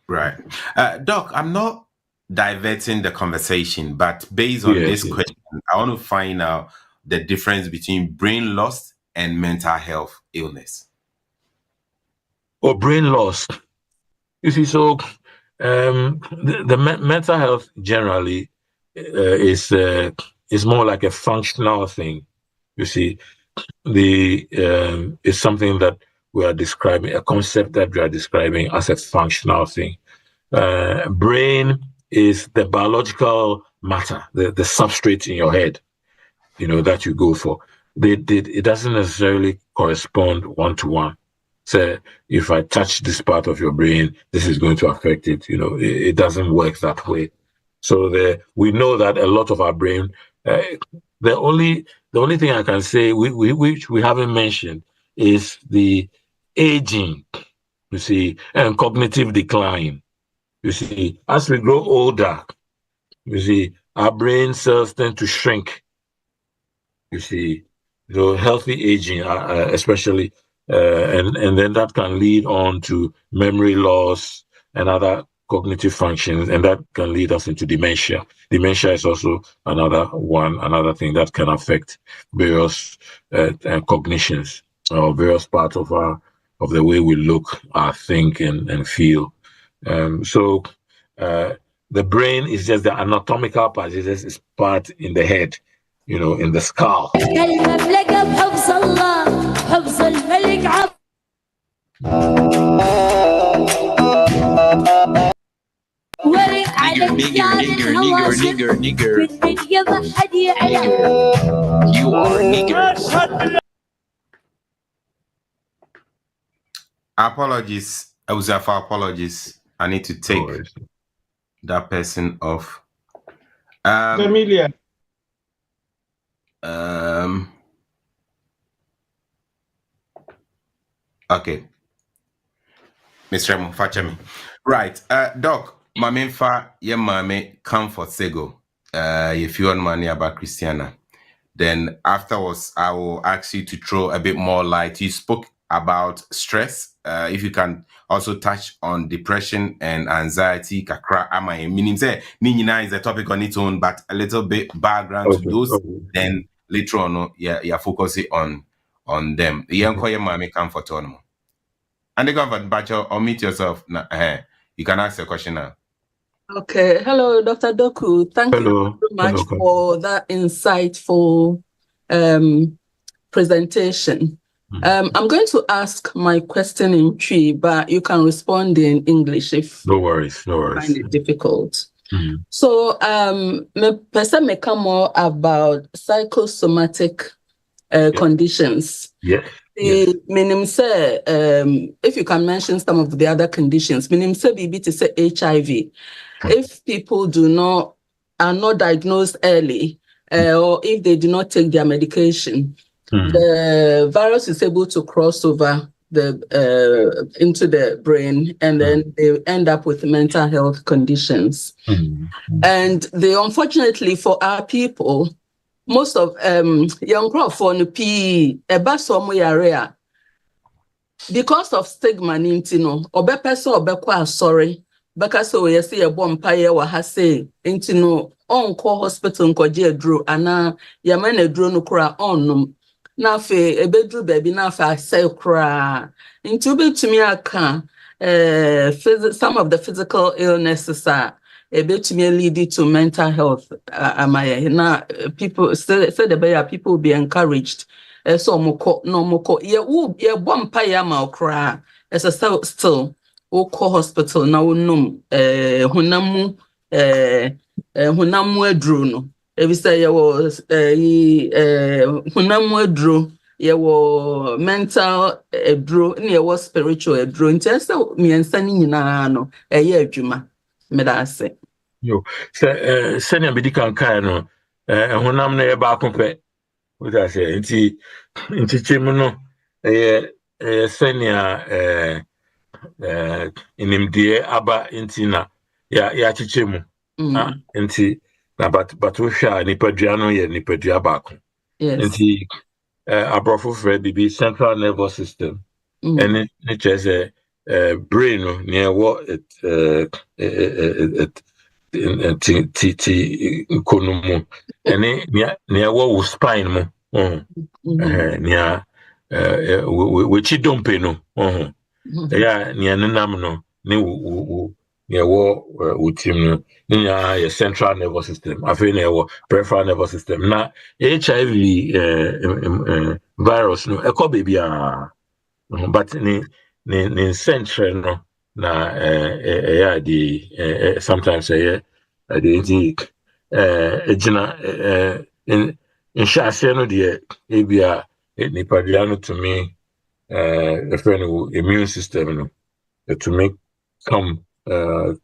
Right, Doc. I'm not diverting the conversation, but based on this question, I want to find out the difference between brain loss and mental health illness. Or brain loss. You see, so the mental health generally is more like a functional thing. You see, is something that we are describing, a concept that we are describing as a functional thing. Brain is the biological matter, the substrate in your head, that you go for. It doesn't necessarily correspond one-to-one. So if I touch this part of your brain, this is going to affect it. It doesn't work that way. So we know that a lot of our brain, the only thing I can say which we haven't mentioned is the aging, you see, and cognitive decline. You see, as we grow older, you see, our brain cells tend to shrink. You see, healthy aging, especially, and then that can lead on to memory loss and other cognitive functions, and that can lead us into dementia. Dementia is also another thing that can affect various cognitions or various parts of the way we look, think, and feel. So the brain is just the anatomical part. It's part in the head, in the skull. Nigger. You are nigger. Apologies. I was for apologies. I need to take that person off. Emilia. Okay. Mr. Remo, Fachemi. Right. Doc, Mame Fa, ye Mame Comfort Sego. If you want money about Christiana. Then afterwards, I will ask you to throw a bit more light. You spoke about stress. If you can also touch on depression and anxiety, kakra ama meaning say Nina is a topic on its own, but a little bit background to those. Then later on, yeah, focusing on them. Young call your mommy comfort on. And the comfort, but or meet yourself. You can ask a question now. Okay. Hello, Dr. Doku. Thank you very much for that insightful presentation. I'm going to ask my question in Twi, but you can respond in English if no worries. you find it difficult. So, me person may come more about psychosomatic conditions. Yes. Meaning say, if you can mention some of the other conditions, meaning say BB to say HIV. If people are not diagnosed early, or if they do not take their medication, the virus is able to cross over into the brain, and then they end up with mental health conditions. And unfortunately for our people, most of young crowd on the PE, because of stigma, sorry. Because we see a bomb pie wa ha say into no on call hospital nkoje adro ana yama na adro no kura on na fe ebedru baby na fa say kura into betumi aka some of the physical illnesses are betumi lead to mental health amaya na people say the better people will be encouraged so moko ye bomb pie ma kura as a still wokɔ hospital na wonom hunamu aduro no ebisa yɛwɔ hunamu aduro yɛwɔ mental aduro ne yɛwɔ spiritual aduro nti ɛsɛ mmiɛnsa no nyinaa no ɛyɛ adwuma meda ase yo sɛnea medi kan kae no honam no yɛ baako pɛ woda sɛ nti ntikyɛmu no ɛyɛ sɛnea inimdeɛ aba nti na yɛakyekyɛ mu nti na but wohwɛ a nipadua no yɛ nipadua baako nti aborɔfo frɛ bibi central nervous system ɛne ne kyerɛ sɛ brain no nea ɛwɔ nkono mu ɛne nea ɛwɔ wo spine mu nea wɔkyi dompe no yeah, near Nenam no, near war with him, near central nervous system. I feel near peripheral nervous system. Now, HIV virus, no, a baby, but in central, no, na the sometimes the in Shasiano, the ABR, Nipadiano to me. A friend immune system to make come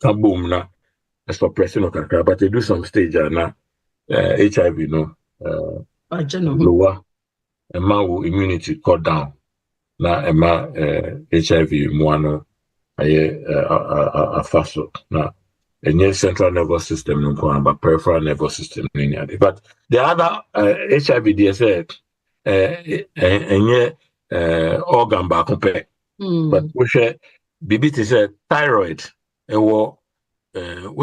boom na suppressing kakra, but they do some stage na HIV lower and immunity cut down na HIV moano a faso na and central nervous system no but peripheral nervous system but the other HIV DSA organ back compare. But we share BB is a thyroid. What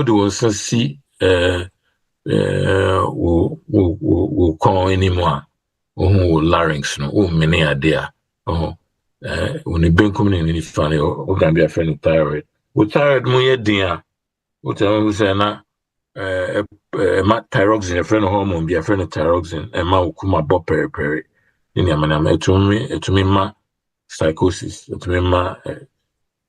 do we see? Will call anymore. Larynx, no, many idea. When you bring coming in, it's funny, organ be a friend of thyroid. With thyroid, more dear. What I say now, thyroxine, a friend of hormone, be a friend of thyroxine, and ma kuma bo peri. In Yamanam, to me, ma psychosis, to me, ma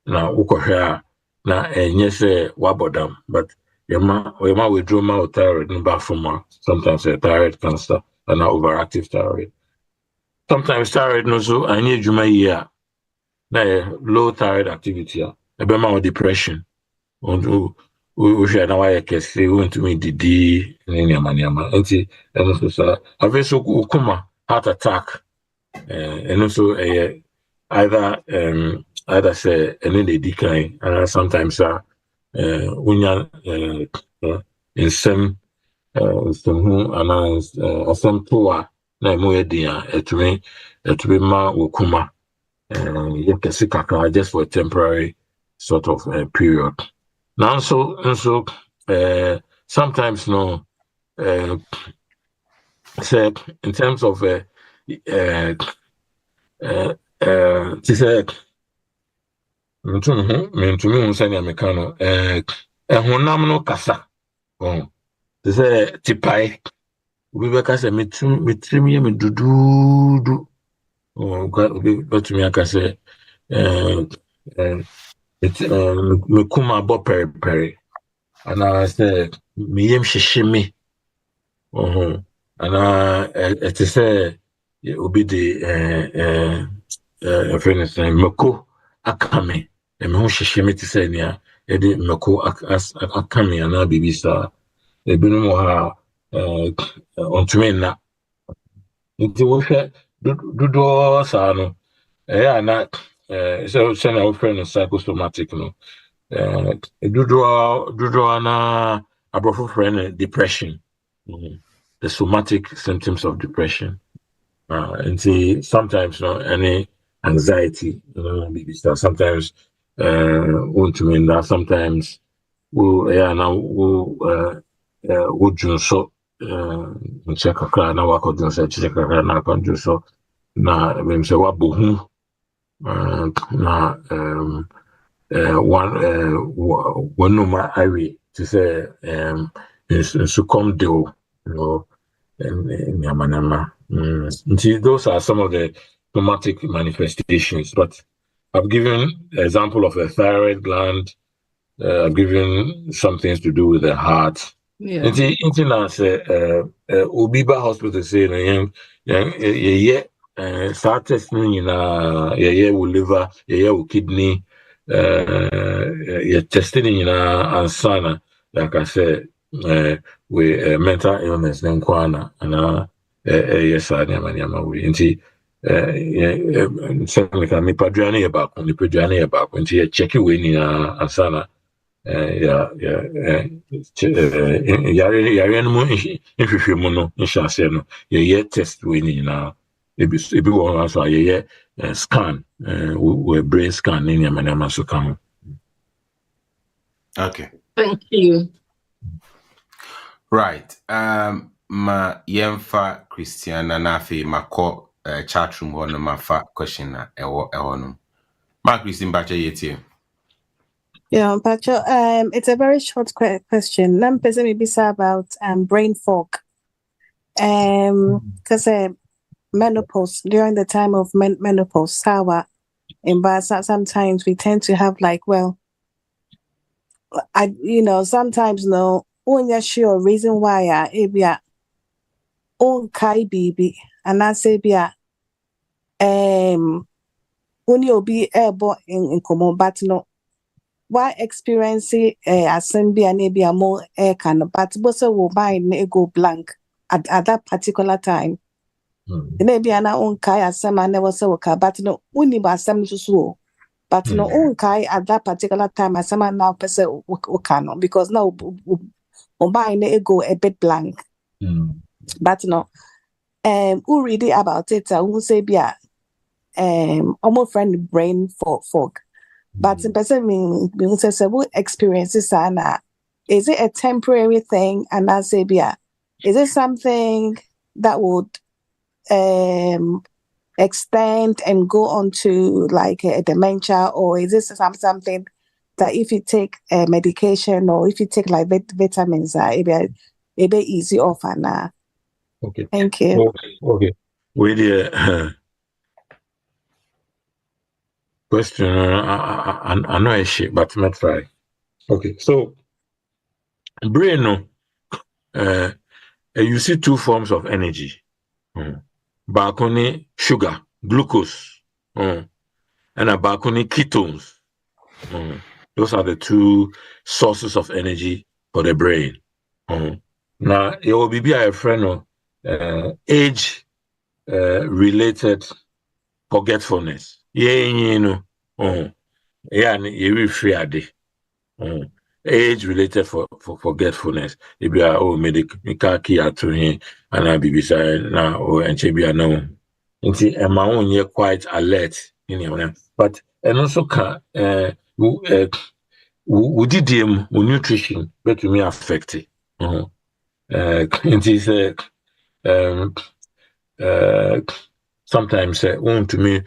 na ukohea na yes, wabodam, but yama withdraw my thyroid in bathroom, sometimes a thyroid cancer and overactive thyroid. Sometimes thyroid no so I need you my year. Na low thyroid activity, a bema depression. We share now I can say we want to meet the in Yamaniama. And also, sir, I very so ukuma. Heart attack, and also either say any decline, and sometimes when you're in some who announced some tour na more dear to be ma ukuma you can see kakra just for a temporary sort of period. Now so sometimes no. So in terms of she said to me send mechano honam no kasa say tipai obi be kasa metrim ye me dududu but me aka say me kuma bo pere and I say me yem hyehyeme and it is say obi de friend say mako akame me ho hyehyeme ti say nia e de mako akame ana bibisa ebinum ha ontumi na nti wo hwɛ dodoɔ saa no ana sɛ na wofrɛ no psychosomatic no dodoɔ na aborɔfo frɛ no depression, the somatic symptoms of depression. And sometimes any anxiety, maybe sometimes wontumi nda, sometimes wodwun so nkyɛ kakra na wakɔdwun so akyerɛ kakra na akɔdwun so na mmom sɛ wabɔ hu na wanum awe te sɛ nsukɔm dew nyamanama. Those are some of the somatic manifestations, but I've given example of a thyroid gland. I've given some things to do with the heart. Yeah. Into na say Obiba Hospital say start testing wo liver, wo kidney, testing ansana, like I said, with mental illness then kwana and yes nyama we nti say me paduane ba ko ni paduane ba ko nti check we ni ansana yare no mu nhwehwɛ mu no nhyɛaseɛ no yɛyɛ test we ni na ebi wɔ so yɛyɛ scan we brain scan ni nyama so ka ho. Okay, Thank you. Right. Ma yemfa Christiana na afi mako chat room ho no mafa question na ewo no. Ma Christine bache yetie. Yeah, Pacho, it's a very short question. Let me maybe say about brain fog. Because menopause, during the time of menopause, sometimes we tend to have sometimes when you're sure reason why kai baby and I say when you'll be able in common but no why experience assembly and maybe a more air can but also will mind go blank at that particular time. Maybe an own kai assem I never saw but no only by some so but no own kai at that particular time as someone now person cannot because now buying go a bit blank. But no who read it about it who say almost friend brain fog. But in person means several experiences is it a temporary thing and I say is it something that would extend and go on to like a dementia, or is this something that if you take medication or if you take like vitamins it be easy off and Okay. Thank you. Okay. With the question, I know a shit, but not try. Okay, so brain, you see two forms of energy. Bakoni sugar, glucose, and a bakoni ketones. Those are the two sources of energy for the brain. Now, it will be a friend of age related forgetfulness. You free age related for forgetfulness. If you are medical care to him and I be beside now or and be no. And my own year quite alert but and also would DM nutrition but to me affect it. It is sometimes want to me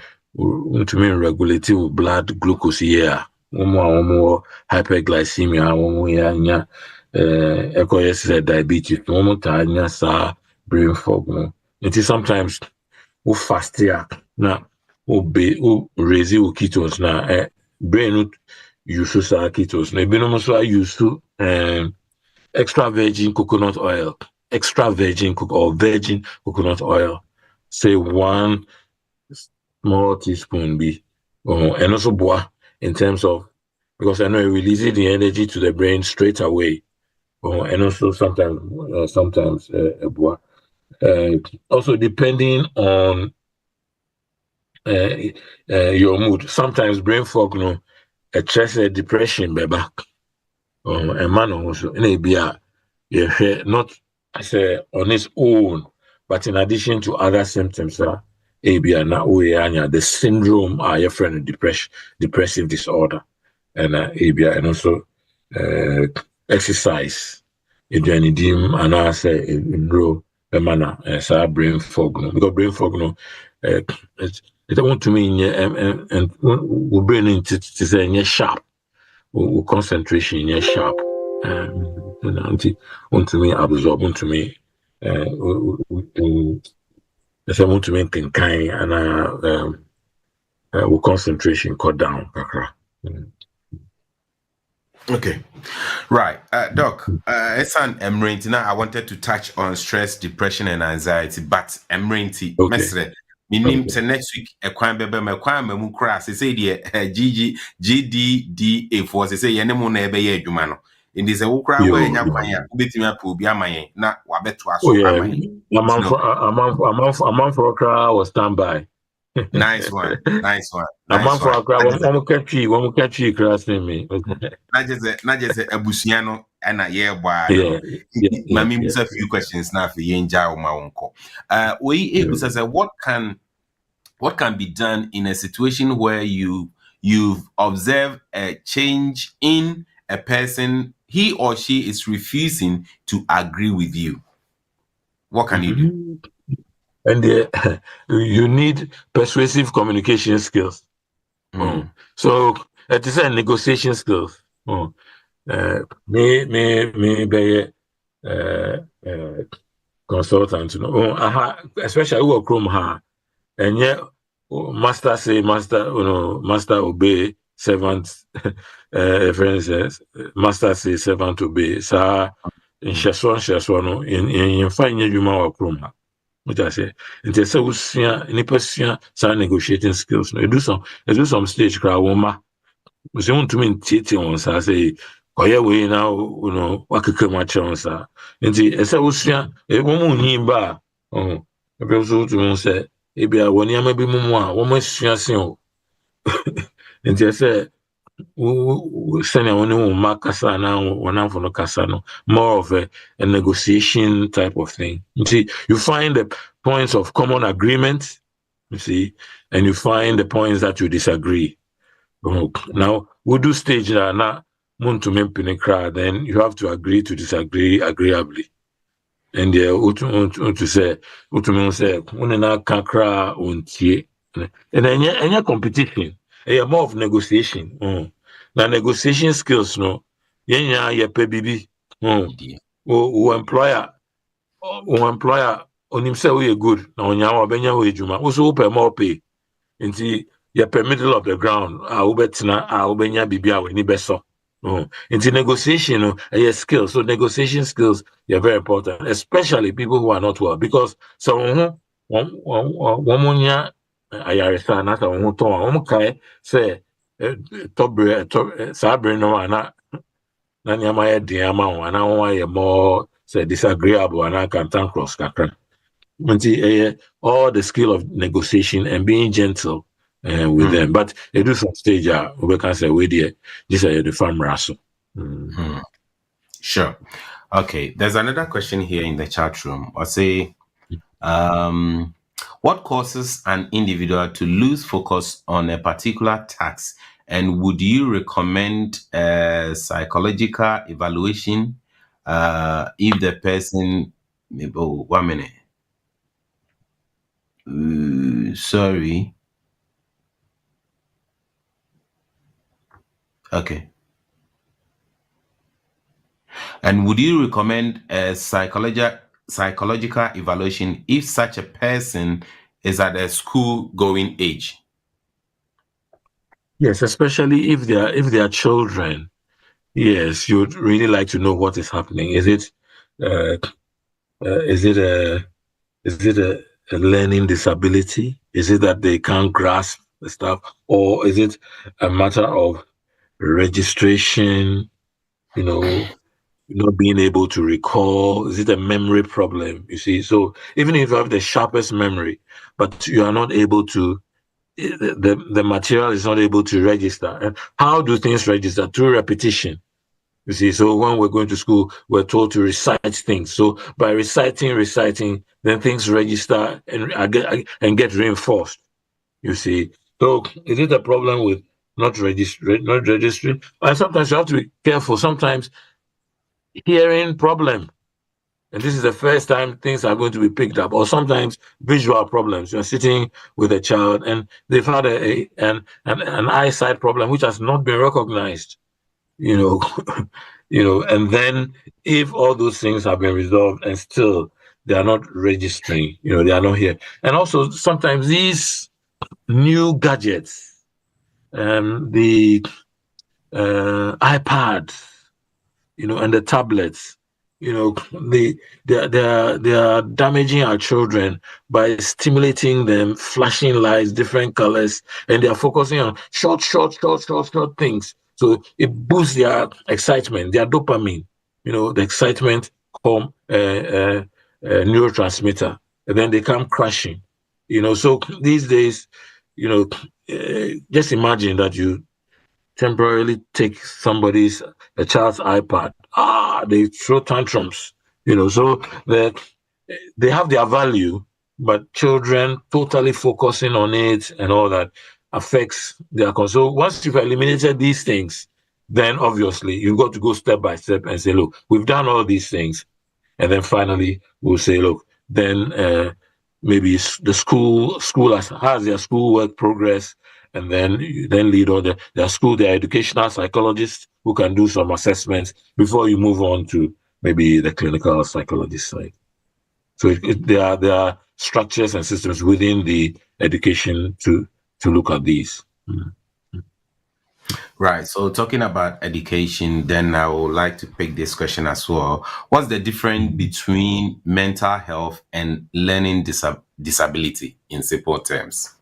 regulate blood glucose here. more hyperglycemia, one diabetes, one time brain fog. It is sometimes we fast here now, we raise ketones now, brain use ketones. Maybe no more use to extra virgin coconut oil, or virgin coconut oil. Say 1 small teaspoon be, and also bois in terms of, because I know it releases the energy to the brain straight away. And also sometimes bois. Also depending on your mood, sometimes brain fog, a stress, depression, baby. And man also, yeah, not as on its own, but in addition to other symptoms, the syndrome, your friend depressive disorder, and and also exercise. And I say in row the manner as brain fog, because brain fog, it want to mean and we brain into to say sharp, concentration sharp. Nti wontumi absorb, wontumi sɛ wontumi nkenkan anaa wo concentration cut down kakra. Okay, right. Doc, Esan Emrenti, now I wanted to touch on stress, depression, and anxiety, but Emrenti, Mesre, meaning next week, a crime baby, my crime, mu crass, say the GDDA for say, Yanemo nebe ye jumano. In this, a wukra where Yapaya, Bitima Pubia Maye, not Wabetua. Oh, yeah, a month for a crowd was standby. Nice one. A month for a crowd, one catch you crossing me. Not just a Busiano and a year by. Mammy, a few questions now for Yenja or my uncle. What can be done in a situation where you've observed a change in a person, he or she is refusing to agree with you? What can you do? And you need persuasive communication skills. So it is a negotiation skills. Me be consultant, especially who Chrome ha, and yeah, master say master, master obey, servant. Friends, master say servant obey. Sa in shaswan no in fine you ma Chrome ha. What I say, and they say some negotiating skills. No, you do some stage crowd woman. We say want to mean titi on sa say koye we now wakeke match on sa. Nti ese usua e wo mu nyin ba e be so to say e bia woni ama bi mu a wo masua se o. Nti ese wo send woni wo makasa na wona for no kasa no, more of a negotiation type of thing. Nti you find the points of common agreement, you see, and you find the points that you disagree. Now, we do stage na muntu mempini crowd, then you have to agree to disagree agreeably. And to say, unena kakra untie. And any competition, more of negotiation. Now, negotiation skills, no, yenya ye pe bibi. O employer, on himself we good. Now, onyawa benya we juma. Also, pay more pay. Nti per middle of the ground ubetna ubenya bibia we ni beso. Into negotiation skills. So negotiation skills are very important, especially people who are not well, because so womunya ayaresa na ta won ton kai say tobre sabre no ana na nyama ye dia ma won ana won ye more say disagreeable ana can cross kakra. All the skill of negotiation and being gentle with them. But they do some stage, we can say, this is the farm rassle. Sure. Okay. There's another question here in the chat room. I'll say, what causes an individual to lose focus on a particular task? And would you recommend a psychological evaluation if the person, maybe, 1 minute. Sorry. Okay. And would you recommend a psychological evaluation if such a person is at a school going age? Yes, especially if they are children. Yes, you'd really like to know what is happening. Uh, is it a learning disability? Is it that they can't grasp the stuff, or is it a matter of registration? You know, not being able to recall. Is it a memory problem? You see, so even if you have the sharpest memory, but you are not able to, the material is not able to register. And how do things register? Through repetition. You see, so when we're going to school, we're told to recite things. So by reciting, then things register and get reinforced. You see, so is it a problem with not registering? And sometimes you have to be careful. Sometimes hearing problem, and this is the first time things are going to be picked up, or sometimes visual problems. You're sitting with a child and they've had an eyesight problem which has not been recognized. You know, and then if all those things have been resolved and still they are not registering, they are not here. And also sometimes these new gadgets, the iPads, and the tablets, they are damaging our children by stimulating them, flashing lights, different colors, and they are focusing on short things. So it boosts their excitement, their dopamine, the excitement neurotransmitter, and then they come crashing. So these days, just imagine that you temporarily take a child's iPad. They throw tantrums, so that they have their value, but children totally focusing on it and all that affects their So once you've eliminated these things, then obviously you've got to go step by step and say, look, we've done all these things. And then finally we'll say, look, then maybe the school has their schoolwork progress, and then lead on their educational psychologists who can do some assessments before you move on to maybe the clinical psychologist side. So there are structures and systems within the education to look at these. Right. So talking about education, then I would like to pick this question as well. What's the difference between mental health and learning disability in simple terms?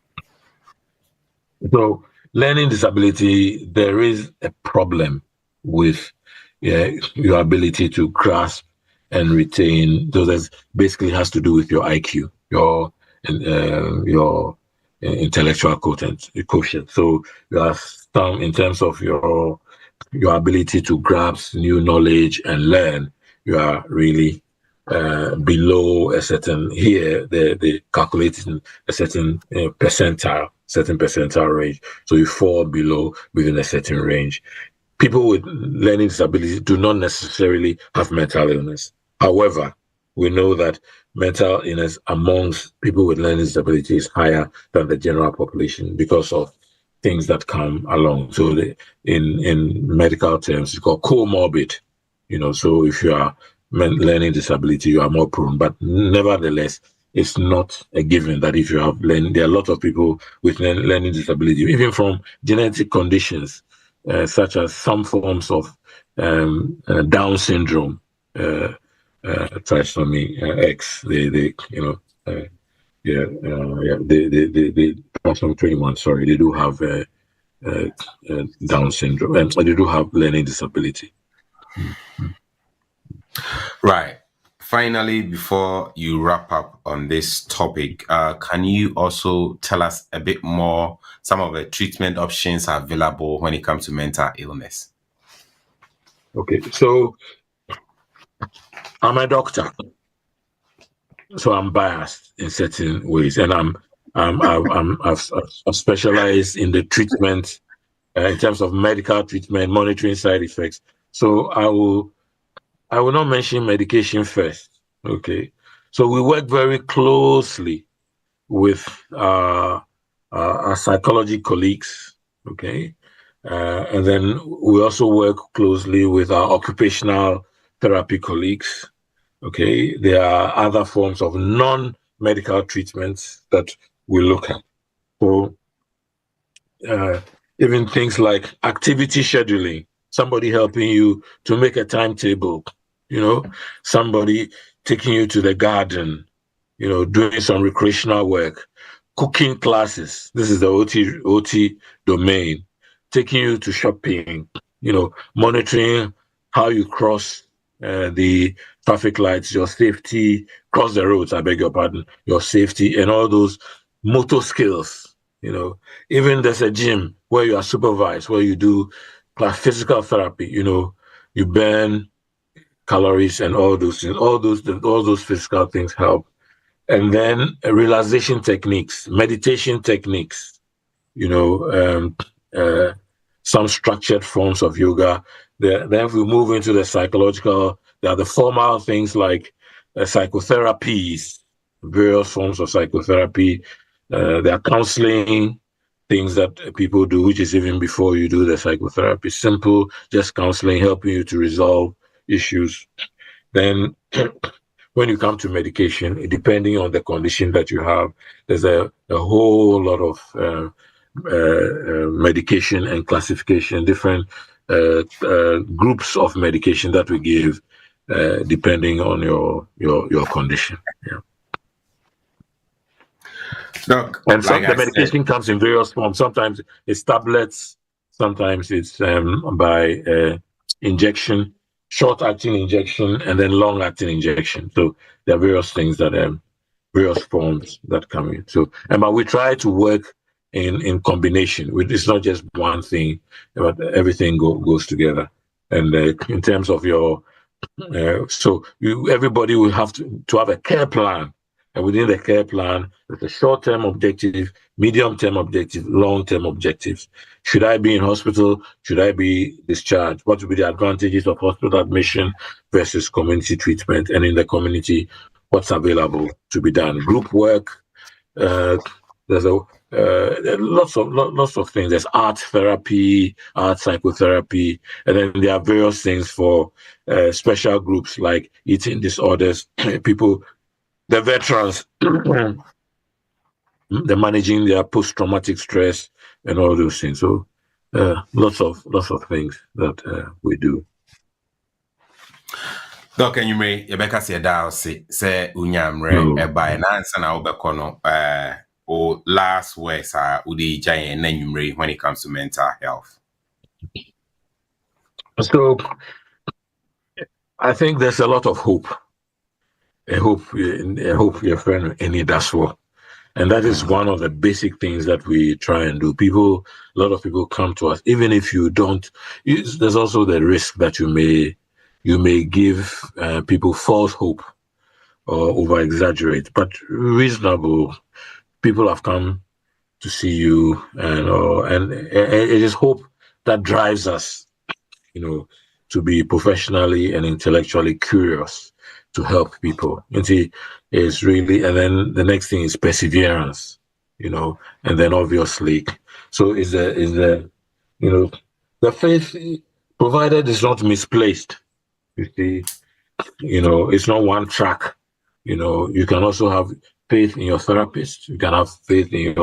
So learning disability, there is a problem with your ability to grasp and retain. So that basically has to do with your IQ, your intellectual quotient. So you have some in terms of your ability to grasp new knowledge and learn. You are really below a certain, here they calculating a certain percentile range. So you fall below within a certain range. People with learning disabilities do not necessarily have mental illness. However, we know that mental illness amongst people with learning disability is higher than the general population because of things that come along. So in medical terms, it's called comorbid. So if you are learning disability, you are more prone. But nevertheless, it's not a given that if you have learning, there are a lot of people with learning disability, even from genetic conditions, such as some forms of Down syndrome, trisomy X. The trisomy 21. Sorry, they do have Down syndrome, and they do have learning disability. Right. Finally, before you wrap up on this topic, can you also tell us a bit more some of the treatment options available when it comes to mental illness? Okay, so I'm a doctor, so I'm biased in certain ways, and I've specialized in the treatment in terms of medical treatment, monitoring side effects. So I will not mention medication first. Okay, so we work very closely with our psychology colleagues. Okay, And then we also work closely with our occupational therapy colleagues. Okay, there are other forms of non-medical treatments that we look at. So even things like activity scheduling, somebody helping you to make a timetable, somebody taking you to the garden, doing some recreational work, cooking classes. This is the OT domain, taking you to shopping, monitoring how you cross the traffic lights, your safety, cross the roads, I beg your pardon, your safety, and all those motor skills. Even there's a gym where you are supervised, where you do physical therapy, you burn calories and all those things. All those physical things help. And then relaxation techniques, meditation techniques, some structured forms of yoga. Then if we move into the psychological, there are the formal things like psychotherapies, various forms of psychotherapy. There are counseling things that people do, which is even before you do the psychotherapy. Simple, just counseling, helping you to resolve issues. Then when you come to medication, depending on the condition that you have, there's a whole lot of medication and classification, different groups of medication that we give depending on your condition. Yeah. Look, And like the medication comes in various forms. Sometimes it's tablets, sometimes it's by injection, short-acting injection, and then long-acting injection. So there are various things that various forms that come in. So, but we try to work in combination. It's not just one thing, but everything goes together. And in terms of your, everybody will have to have a care plan. And within the care plan, there's a short-term objective, medium-term objective, long-term objectives. Should I be in hospital? Should I be discharged? What would be the advantages of hospital admission versus community treatment? And in the what's available to be done? Group work. There's lots of things. There's art therapy, art psychotherapy, and then there are various things for special groups like eating disorders, people. The veterans, they're managing their post-traumatic stress and all those things. So lots of things that we do. Doc, and you may say that say unyamre by an answer now bekono or last words are udi giant and when it comes to mental health. So I think there's a lot of hope. I hope your friend any does well. And that is one of the basic things that we try and do. A lot of people come to us, even if you don't. There's also the risk that you may give people false hope or over exaggerate, but reasonable. People have come to see you, and it is hope that drives us, to be professionally and intellectually curious, to help people. And see, it's really, and then the next thing is perseverance, and then obviously, so is the faith provided is not misplaced. You see, it's not one track. You can also have faith in your therapist. You can have faith in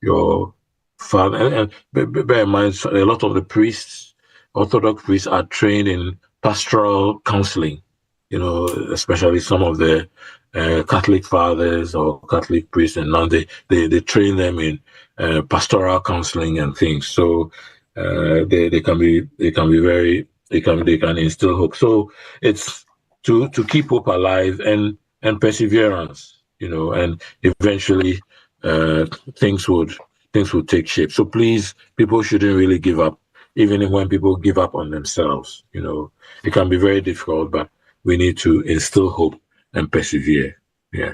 your father. And bear in mind, a lot of the priests, Orthodox priests, are trained in pastoral counseling. Especially some of the Catholic fathers or Catholic priests and nuns, they train them in pastoral counseling and things. So they can instill hope. So it's to keep hope alive and perseverance, and eventually things would take shape. So please, people shouldn't really give up, even when people give up on themselves. It can be very difficult, but we need to instill hope and persevere. Yeah.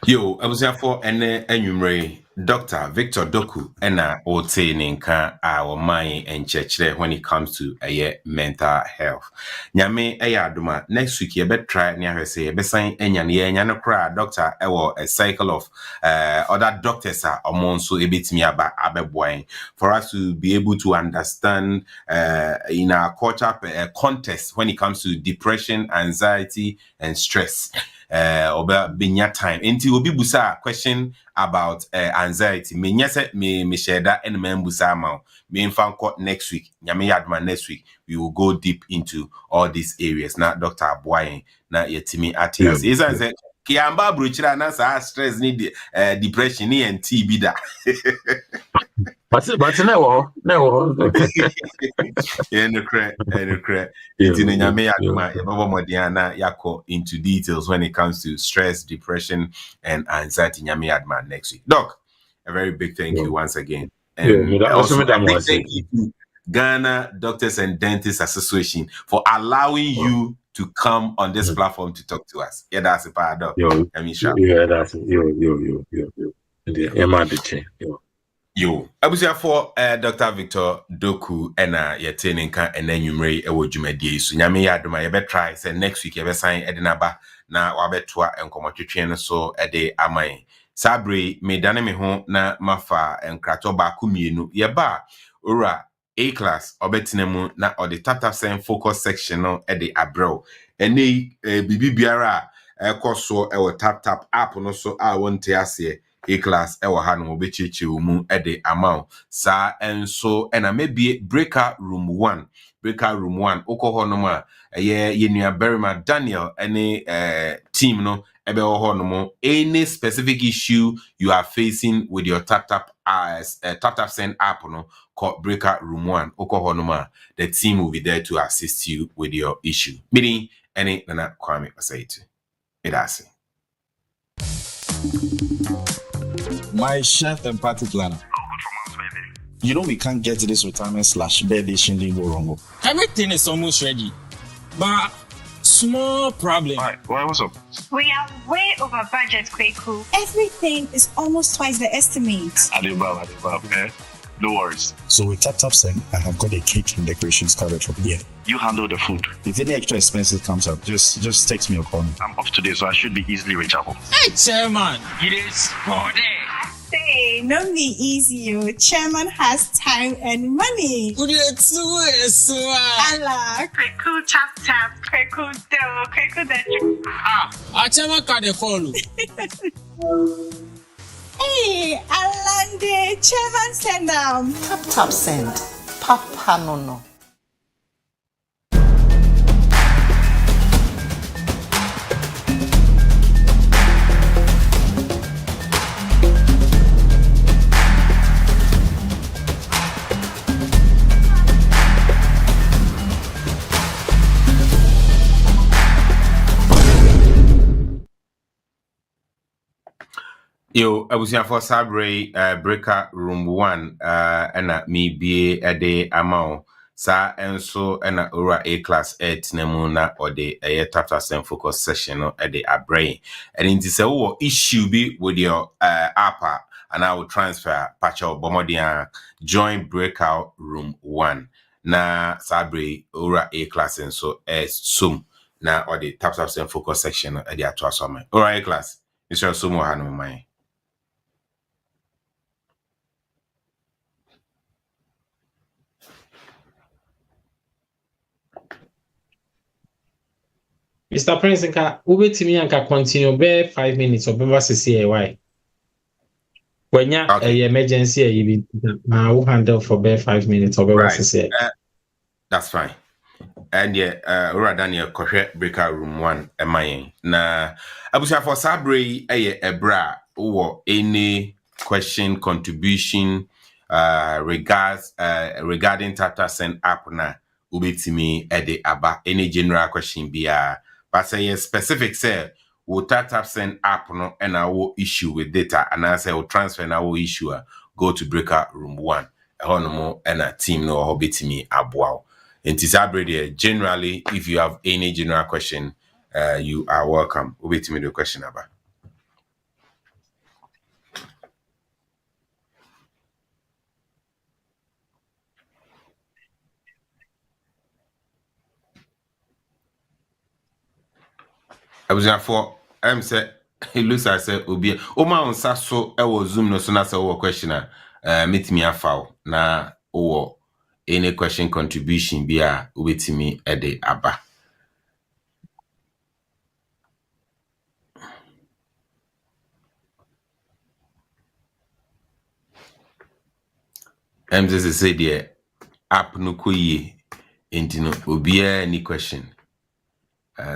Yo, I was here for an enumerate Dr. Victor Doku ena ote ninka our mind and church when it comes to mental health. Nyame aduma next week you better try near say be sign enya no kra doctor ewo a cycle of other doctors are among so ebitimi aba abeboy for us to be able to understand in our culture context when it comes to depression, anxiety and stress. Oba binya time enti obi busa question about anxiety me nyese me share that and me busa ma me fan next week nyame yadma next week we will go deep into all these areas na Dr. Aboyen na yetimi atias is say kiamba bruchira na sa stress ni depression ni and TB da but no yeah, no correct. It's in Nyame Yako into details when it comes to stress, depression, and anxiety. Nyame Adma next week. Doc, a very big thank you once again. And also a big thank you to Ghana Doctors and Dentists Association for allowing you to come on this platform to talk to us. Yeah, that's a paradox. Yeah, that's yo. Yo, abusia for Dr. Victor Doku ena yetene nka ena nwumre ewo dwumadie so nyame ya adoma ye be try say next week ye be sign edinaba na wabetoa enkomotwetwe no so ede aman sabre me dane me ho na mafa enkrato ba kumienu ye ba ora A class obetene mu na ode TAPTAP sen focus section no ede abrew ene bibi biara ekoso ewo TAPTAP app no so a wonte ase A class ewa ha no obechichi mu ede amount sa enso ena maybe breaker room 1 okoho no ma ye nua Berima Daniel any team no ebe ho no mo any specific issue you are facing with your TAPTAP send app no called breaker room 1 okoho no ma the team will be there to assist you with your issue meaning any nana Kwame Oseitu it My chef and party planner. You know we can't get this retirement / birthday shindig go wrong. Everything is almost ready, but small problem. Why? What's up? We are way over budget, Kweku. Everything is almost twice the estimate. Alibaba, no worries. So with TAPTAP Send, I have got a catering decorations covered from here. You handle the food. If any extra expenses comes up, just text me or call me. I'm off today, so I should be easily reachable. Hey, Chairman, it is for day. Say, no be easy, you. Chairman has time and money. Allah, Kweku tap, Kweku do, Kweku that. Ah, Chairman can call you. Hey, Alande, Chairman send them. TAPTAP Send. Papa no. Yo, abusia for Sabre breaker room 1 ena me be ede amount sa enso ena ora A class nemu na ode TAPTAP Send focus session no ede abrain and it is a issue be with your app and I will transfer patch of bomodia join breakout room 1 na Sabre ora A class and so sum na ode TAPTAP Send focus section no ede atwa so man ora A class is your sumo hanu man. Mr. Prince, ubetimi anka continue be 5 minutes or be say why. When ya emergency you be will handle for be 5 minutes or be say. That's fine. And yeah, Daniel Kohwe breaker room 1 emayen. Na abusia for Sabre ebra or any question contribution regarding TAPTAP Send app na ubetimi ede aba any general question be but say specific say will TAPTAP Send app no and our issue with data and I say will transfer and our issue go to breaker room 1 and a team no hobitimi abwao. In Tisabre, generally, if you have any general question, you are welcome. Wait me the question about. for say it looks like say obi o ma unsa so e wo Zoom no so na say wo question meet me afaw na wo any question contribution bi a obetimi e de aba. Just say the app no koyi enti no obi any question.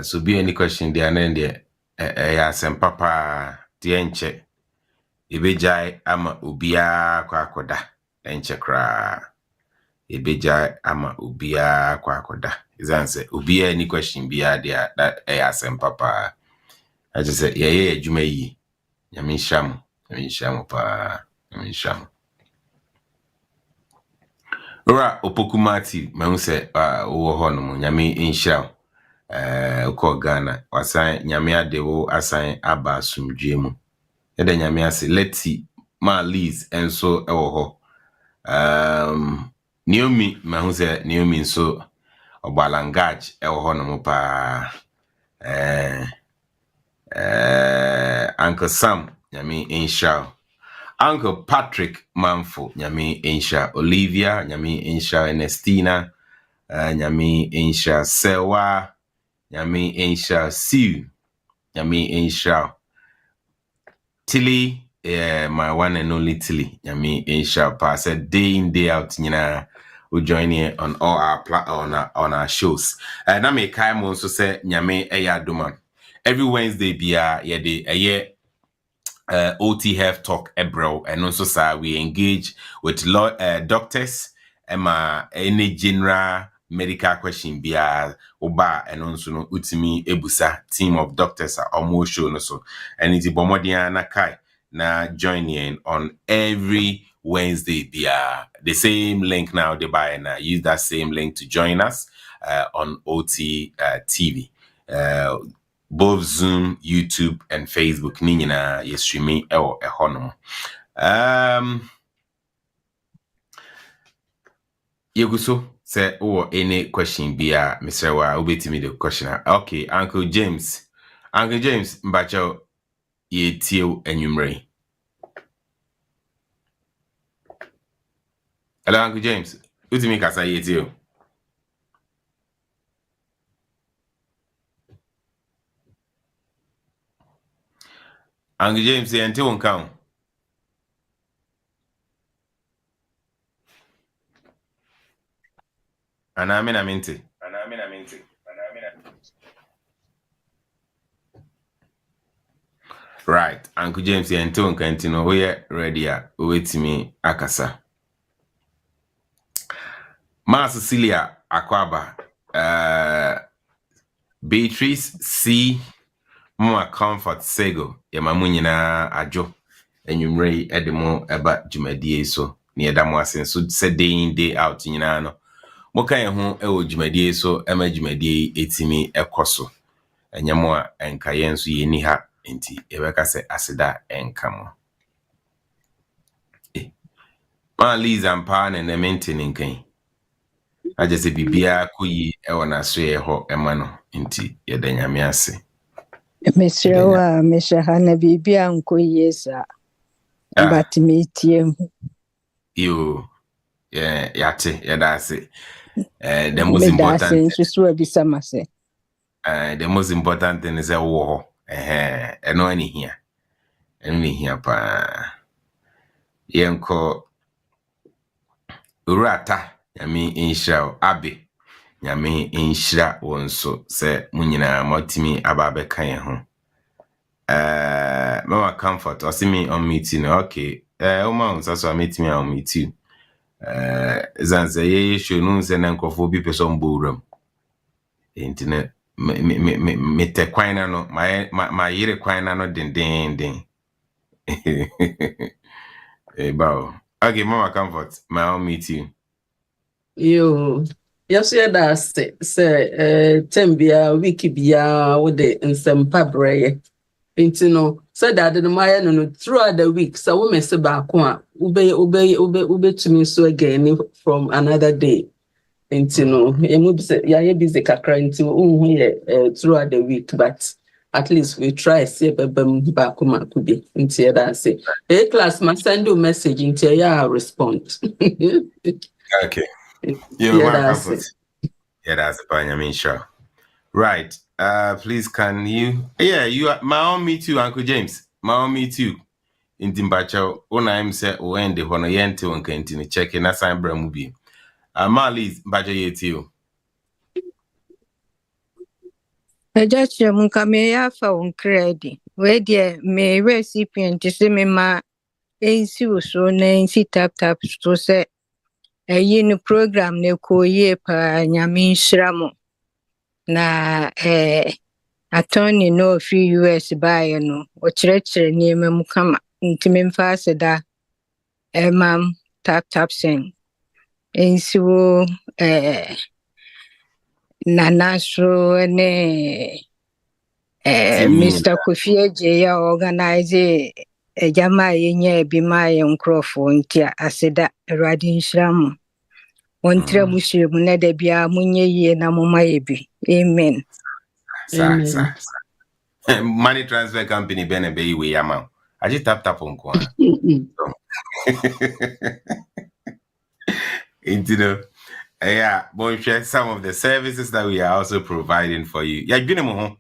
So be any question there and then there ya sem papa de enche ebejai ama obia kwa akoda enche kra ebejai ama obia kwa akoda izanse obia any question bia there that ya sem papa I just say yeah adwuma yi nyame sham pa nyame sham ora opokumati mahu se wo ho no nyame insham uko Ghana wasan nyame adewo asan aba sumdwe mu ede nyame ase leti ma Liz enso ewo ho Naomi mahu se Naomi nso obalangaj ewo ho no mo pa Uncle Sam nyame insha Uncle Patrick Manfo nyame insha Olivia nyame insha Ernestina nyame insha Sewa nyame insha Siu nyame insha Tilly my one and only Tilly nyame insha pa said day in day out nyina we join here on all our on our shows na me kai mo so say nyame eya doma every Wednesday bia ye de OT Health Talk Ebro and also sir we engage with doctors any general medical question bia oba and also no utimi ebusa team of doctors are almost show no so and it's bomodia na kai na join in on every Wednesday bia the same link now they buy and use that same link to join us on OT TV both Zoom, YouTube, and Facebook. Nina yes streaming or a honor. Yeguso say any question be Mr. Wa obeti me the question. Okay, Uncle James, mbacho ye tio enyumre. Hello, Uncle James. Utimi kasa ye tio. Uncle James ye ente won kan. Anamina minti. Right, Uncle James ye ente won kan tino we ready wetimi akasa. Ma Cecilia Akwaba Beatrice C Mama Comfort Sego Yamamu nyina ajo enyumrei edemo eba dwumadie so ne edamo asen so se day out nyina no moka ye ho ewo dwumadie so ema dwumadie etimi ekoso enyamo a enka ye nso ye ni ha enti ebeka se aseda enkamo ma Liza mpa na ne maintain nkan aje se bibia koyi ewo na so ye ho ema no enti ye da nyame ase Mesrewa meshahana bibia nko yesa but metie yo yate yadase the most important the most important thing is wo eno ani hia pa yenko urata nyame insha abi nyame inshira wonso se munyina motimi ababe kan ho mama comfort osimi on meeting okay uma unsa so meeting on meeting zanze ye shonu se na nkofo bi person boram entine me te kwana no ma yire kwana no den bao okay mama comfort my own meeting yo yes da se tembia wiki bia wo de nsempa breye intino so that the maya no throughout the week so we mess back one ube to me so again from another day intino emu ya busy kakra into throughout the week but at least we try see back could be into that say a class must send you a message into your respond. Okay. That's it. Yeah, that's the point. I mean, sure. Right. Please, can you? Yeah, you are. My own me too, Uncle James. My own me too. In Timbacho, when I'm say when the hono yente on continue checking that sign bra movie. Malis Bajo Yetio. Ejachi munka me ya fa won credit. We dey me recipient se me ma ensi so na ensi tap so se eyi no program ne ko ye pa nyame nhyira mo. Na attorney no fi US buy no o kyerɛkyerɛ niema mu kama nti me mfa aseda mam tap sen ensi wo nana so ne Mr. Kofi Eje ya organize jama yenye bi ma ye nkrofo nti aseda Awurade nhyira mo. Wontra muhye mu na da bia munye yie na moma ye bi. Amen. Sa. Money transfer company bene be we yama. I just tap on kwa. Yeah, bon share some of the services that we are also providing for you. Yeah, gine mo ho.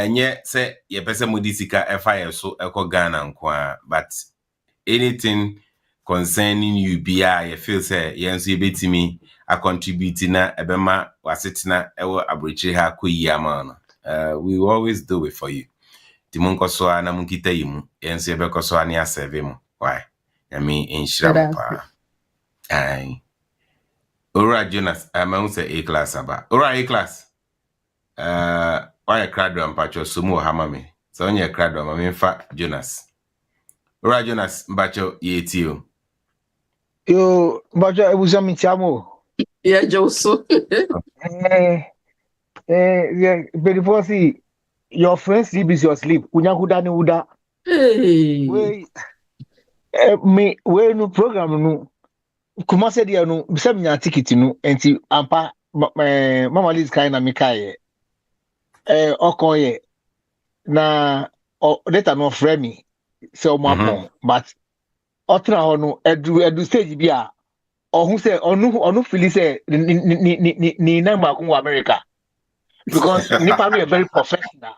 Nye se ye pese modisika FIS so eko Ghana nkwa, but anything concerning you bia you feel say yenso yebetimi a contribute na ebema wasetina ewo abrochi ha koyi ama no. We will always do it for you. Timun so na munkita yimu yenso yebeko so ani aseve mu. Why? I mean inshira pa. Ai. Ora Jonas, I'm say A class aba. Ora A class. Why crado mpacho sumu hamame. So onye crado mama fa Jonas. Ora Jonas mbacho yetio. Yo, mbacho ebuza mitiamo. Yeah, Joso. Yeah, before see your friends sleep is your sleep. Unya huda ni huda. Hey. We no program no. Kuma said ya no bisa nya ticket no enti ampa mama Liz kai na mikaye okoye na data no frame me so mo apon but otra ho no edu stage bi a ohun say onu feel say ni na ma kun America because nipa we are very professional.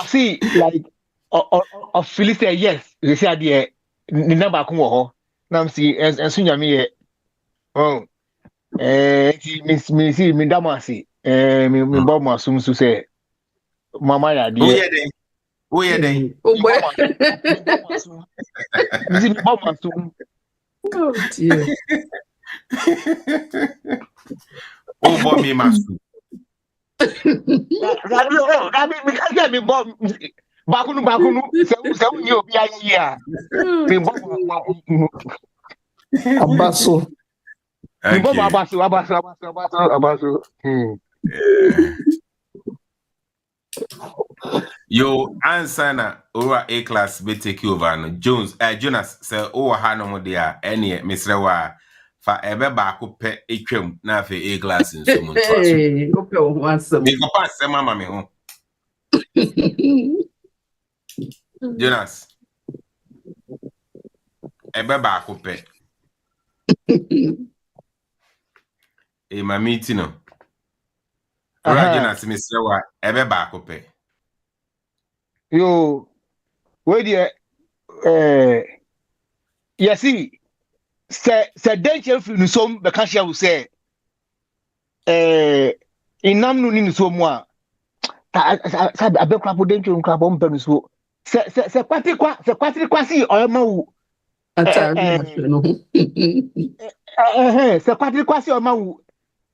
See like of feel say yes they say there ni na ba kun wo ho na msi ensu nyame ye mi si mi damasi mi bo mo asum so say mama ya de Who ye den mi bo mo asum oh dear oh boy me masu Rabi mi ka say mi bo bakunu se unyi obi ayi a mi bo Abaso. Mi bo abaso. Yo ansana ora A class be take you over no Jonas say o ha no mo dia ene misrewa fa ebe ba ko pe etwam na afa A class nso mo to aso ope o wansem me ko pass mama me ho Jonas ebe ba ko pe e ma meeting no ora Jonas misrewa ebe ba ko pe yo we there you see se danger fi no so be ka share we say inam no ni so mu a sa abekwa po danger nkra bo mpa no so se kwatri kwa si oyema wu no se kwatri kwa si oyema wu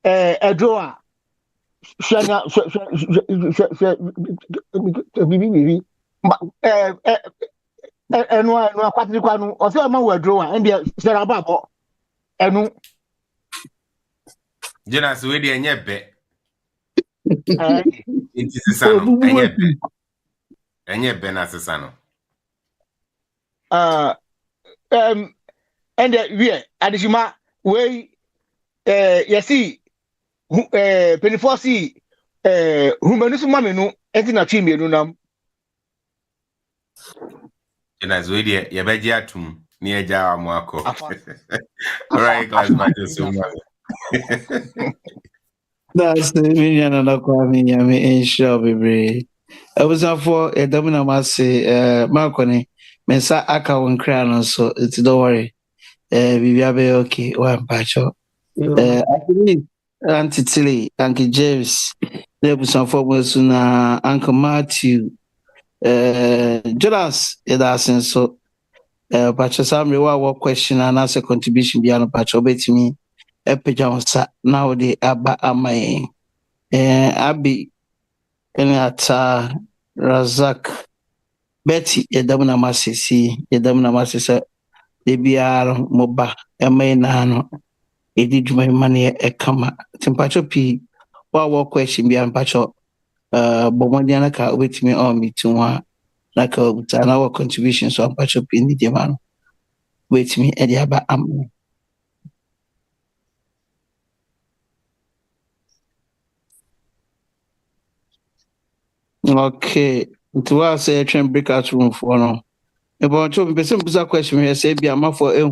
edro a shanya bibi enu kwatri kwa no o se oyema wu edro a endia se ra babo enu Jonas we dey enye be Inti sisano enye be na sisano and we adishima we you see 24C Humanu so mame no enti na twi mienu nam. Ina zo die ye beje atum ni eja amu akọ. All Afa right, class by so much. That's the meaning of the Kwame Yami in show, baby. I was up for a domino massy, Marconi, Mensa Aka on crown, so it's don't worry. We will be okay, one patch. I believe Auntie Tilly, Uncle James, there was some formers Uncle Matthew, Jonas, it doesn't so. Patch some reward question and answer contribution beyond patch obey me. Epijansa now they aba amaye. Abi Enata Razak Betty Yedamuna Masisi Yedamuna Masisa Debiar Moba Emainano Edid my money a kama Timpacho P what question beyond Pacho Bomodianaka with me on me to one like an hour contribution so Pacho P in the demand with me at the aba am. Okay, to us a train breakout room for no. About two person put a question here, say be a man for a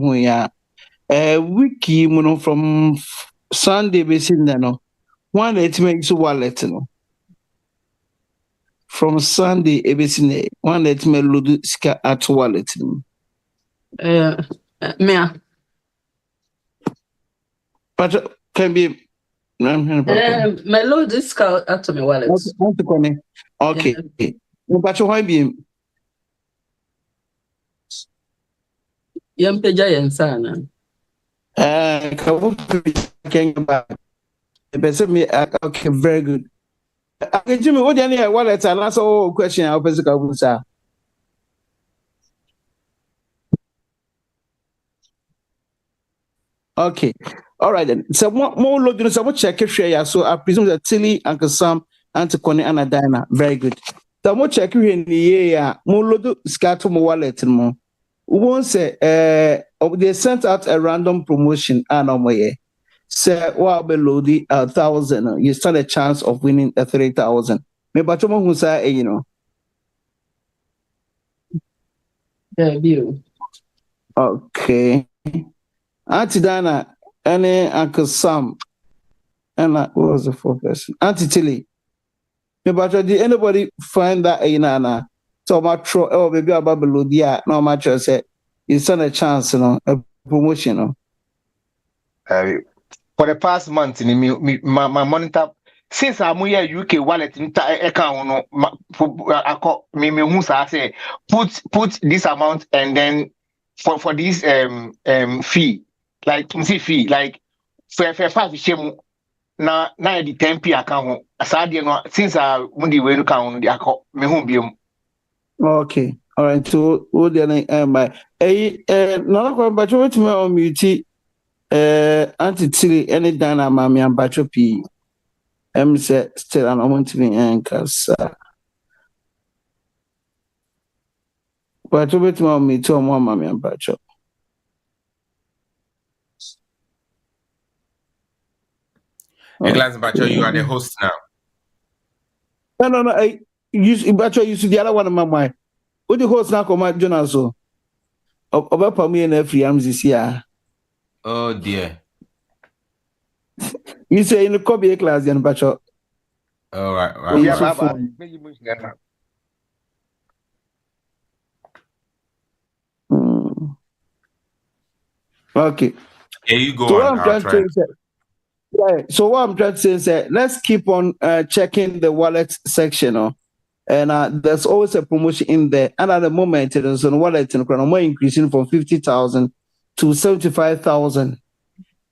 wiki mono from Sunday basin no. One it makes wallet no. From Sunday basin one that may load ska at wallet no. Mea. But can be My load is out to my wallet. Okay. But why be Yampeja Yansana. Okay, very good. Okay, Jimmy, what do you need? Wallet and that's all question. I'll physical sir. Okay, all right then. So more loading. So what check share? So I presume that Tilly, Uncle Sam, Auntie Connie, and Adina. Very good. So more check here in the year. More load scatter more wallet and more. We won't say they sent out a random promotion and on my year. Say what below the 1,000, you stand a chance of winning a 3,000. Maybe but who say you know. Yeah, you. Okay. Auntie Dana, and Uncle Sam, and what was the fourth person? Auntie Tilly. Maybe did anybody find that Nana? So much oh maybe about below the no much I said you stand a chance, you know, a promotion, you know. For the past month, my monitor since I'm here UK wallet account no say put this amount and then for this fee like fee like for 5 shame na the 10p account asade no since mundi we no account the account me hu biom. Okay, all right, so what the my no ko ba cho wetin on mute Auntie Tilly any dana mami and bacho p say still an want to be anchors but to wait on me to more mami and bacho. Nicholas Bacho, you are the host now. No, I Bacho used to the other one of my mind. What the host now come Jonas so about me and free arms this year. Oh dear. You say in the Kobe class, then Bacho. All right. Okay. Here you go so on. I'll try. So what I'm trying to say is that let's keep on checking the wallet section, and there's always a promotion in there. And at the moment, there's a wallet in more increasing from 50,000 to 75,000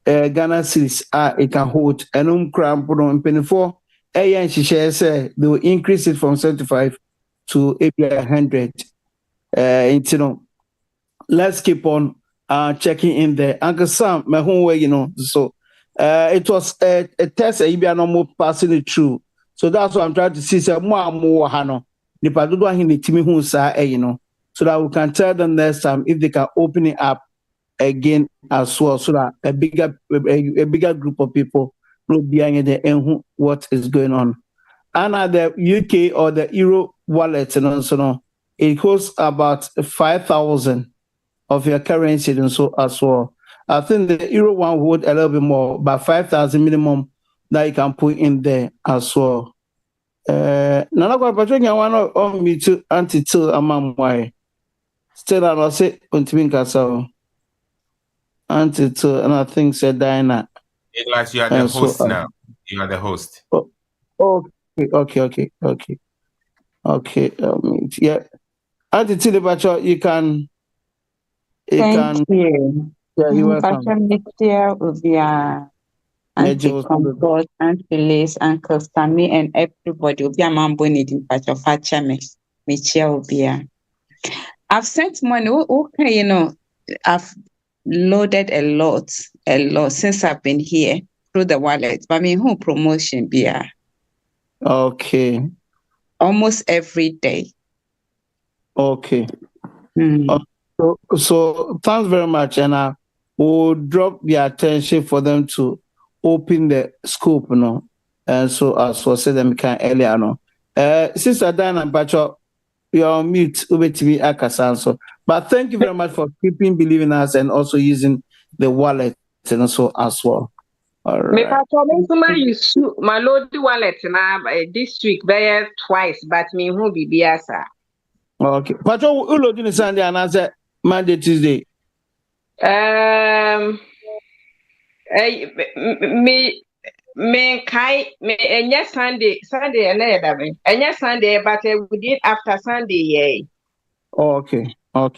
Ghana cedis. It can hold. And cram put on 24. And she shares they will increase it from 75 to 100. Let's keep on checking in there. Uncle Sam, my home so. It was a test a normal passing it through. So that's what I'm trying to see. Say more hano. Nipa do hin the timi hu sa so that we can tell them next time if they can open it up again as well, so that a bigger group of people will be behind the what is going on. the UK or the Euro wallet, it costs about 5,000 of your currency and so as well. I think the Euro one would a little bit more, but 5,000 minimum that you can put in there as well. Nana kwa patronya wano on me to anti-till among why. Still I say untimin kasa anti-till and I think said Diana. Douglas, you are the host now. You are the host. Okay. Yeah. Anti-till patro, you can. Thank you. Yeah, you're welcome. Auntie Comfort, Auntie Liz, Uncle Sammy, and everybody. I've sent money. Okay, I've loaded a lot since I've been here through the wallet. But I mean, who promotion be? Okay. Almost every day. Okay. So thanks very much, and I will drop the attention for them to open the scope, and so as I said them can earlier, Sister Diana Bacho, you're on mute, UBTV Akasanso. But thank you very much for keeping believing us and also using the wallet and also as well. All right. My Lord wallet now this week twice, but me who be biasa. Okay. Pacho, who loading Sunday and answer Monday, Tuesday? Me any Sunday any Sunday, but we did after Sunday, yay. Okay. So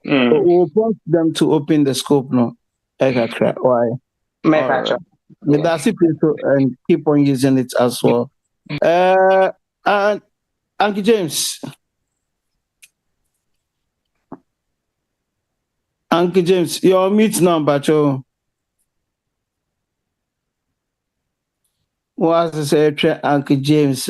we'll prompt them to open the scope now. Why? With that, and keep on using it as well. And Uncle James. Uncle James, you're mute now, Bacho. What's the say, Uncle James,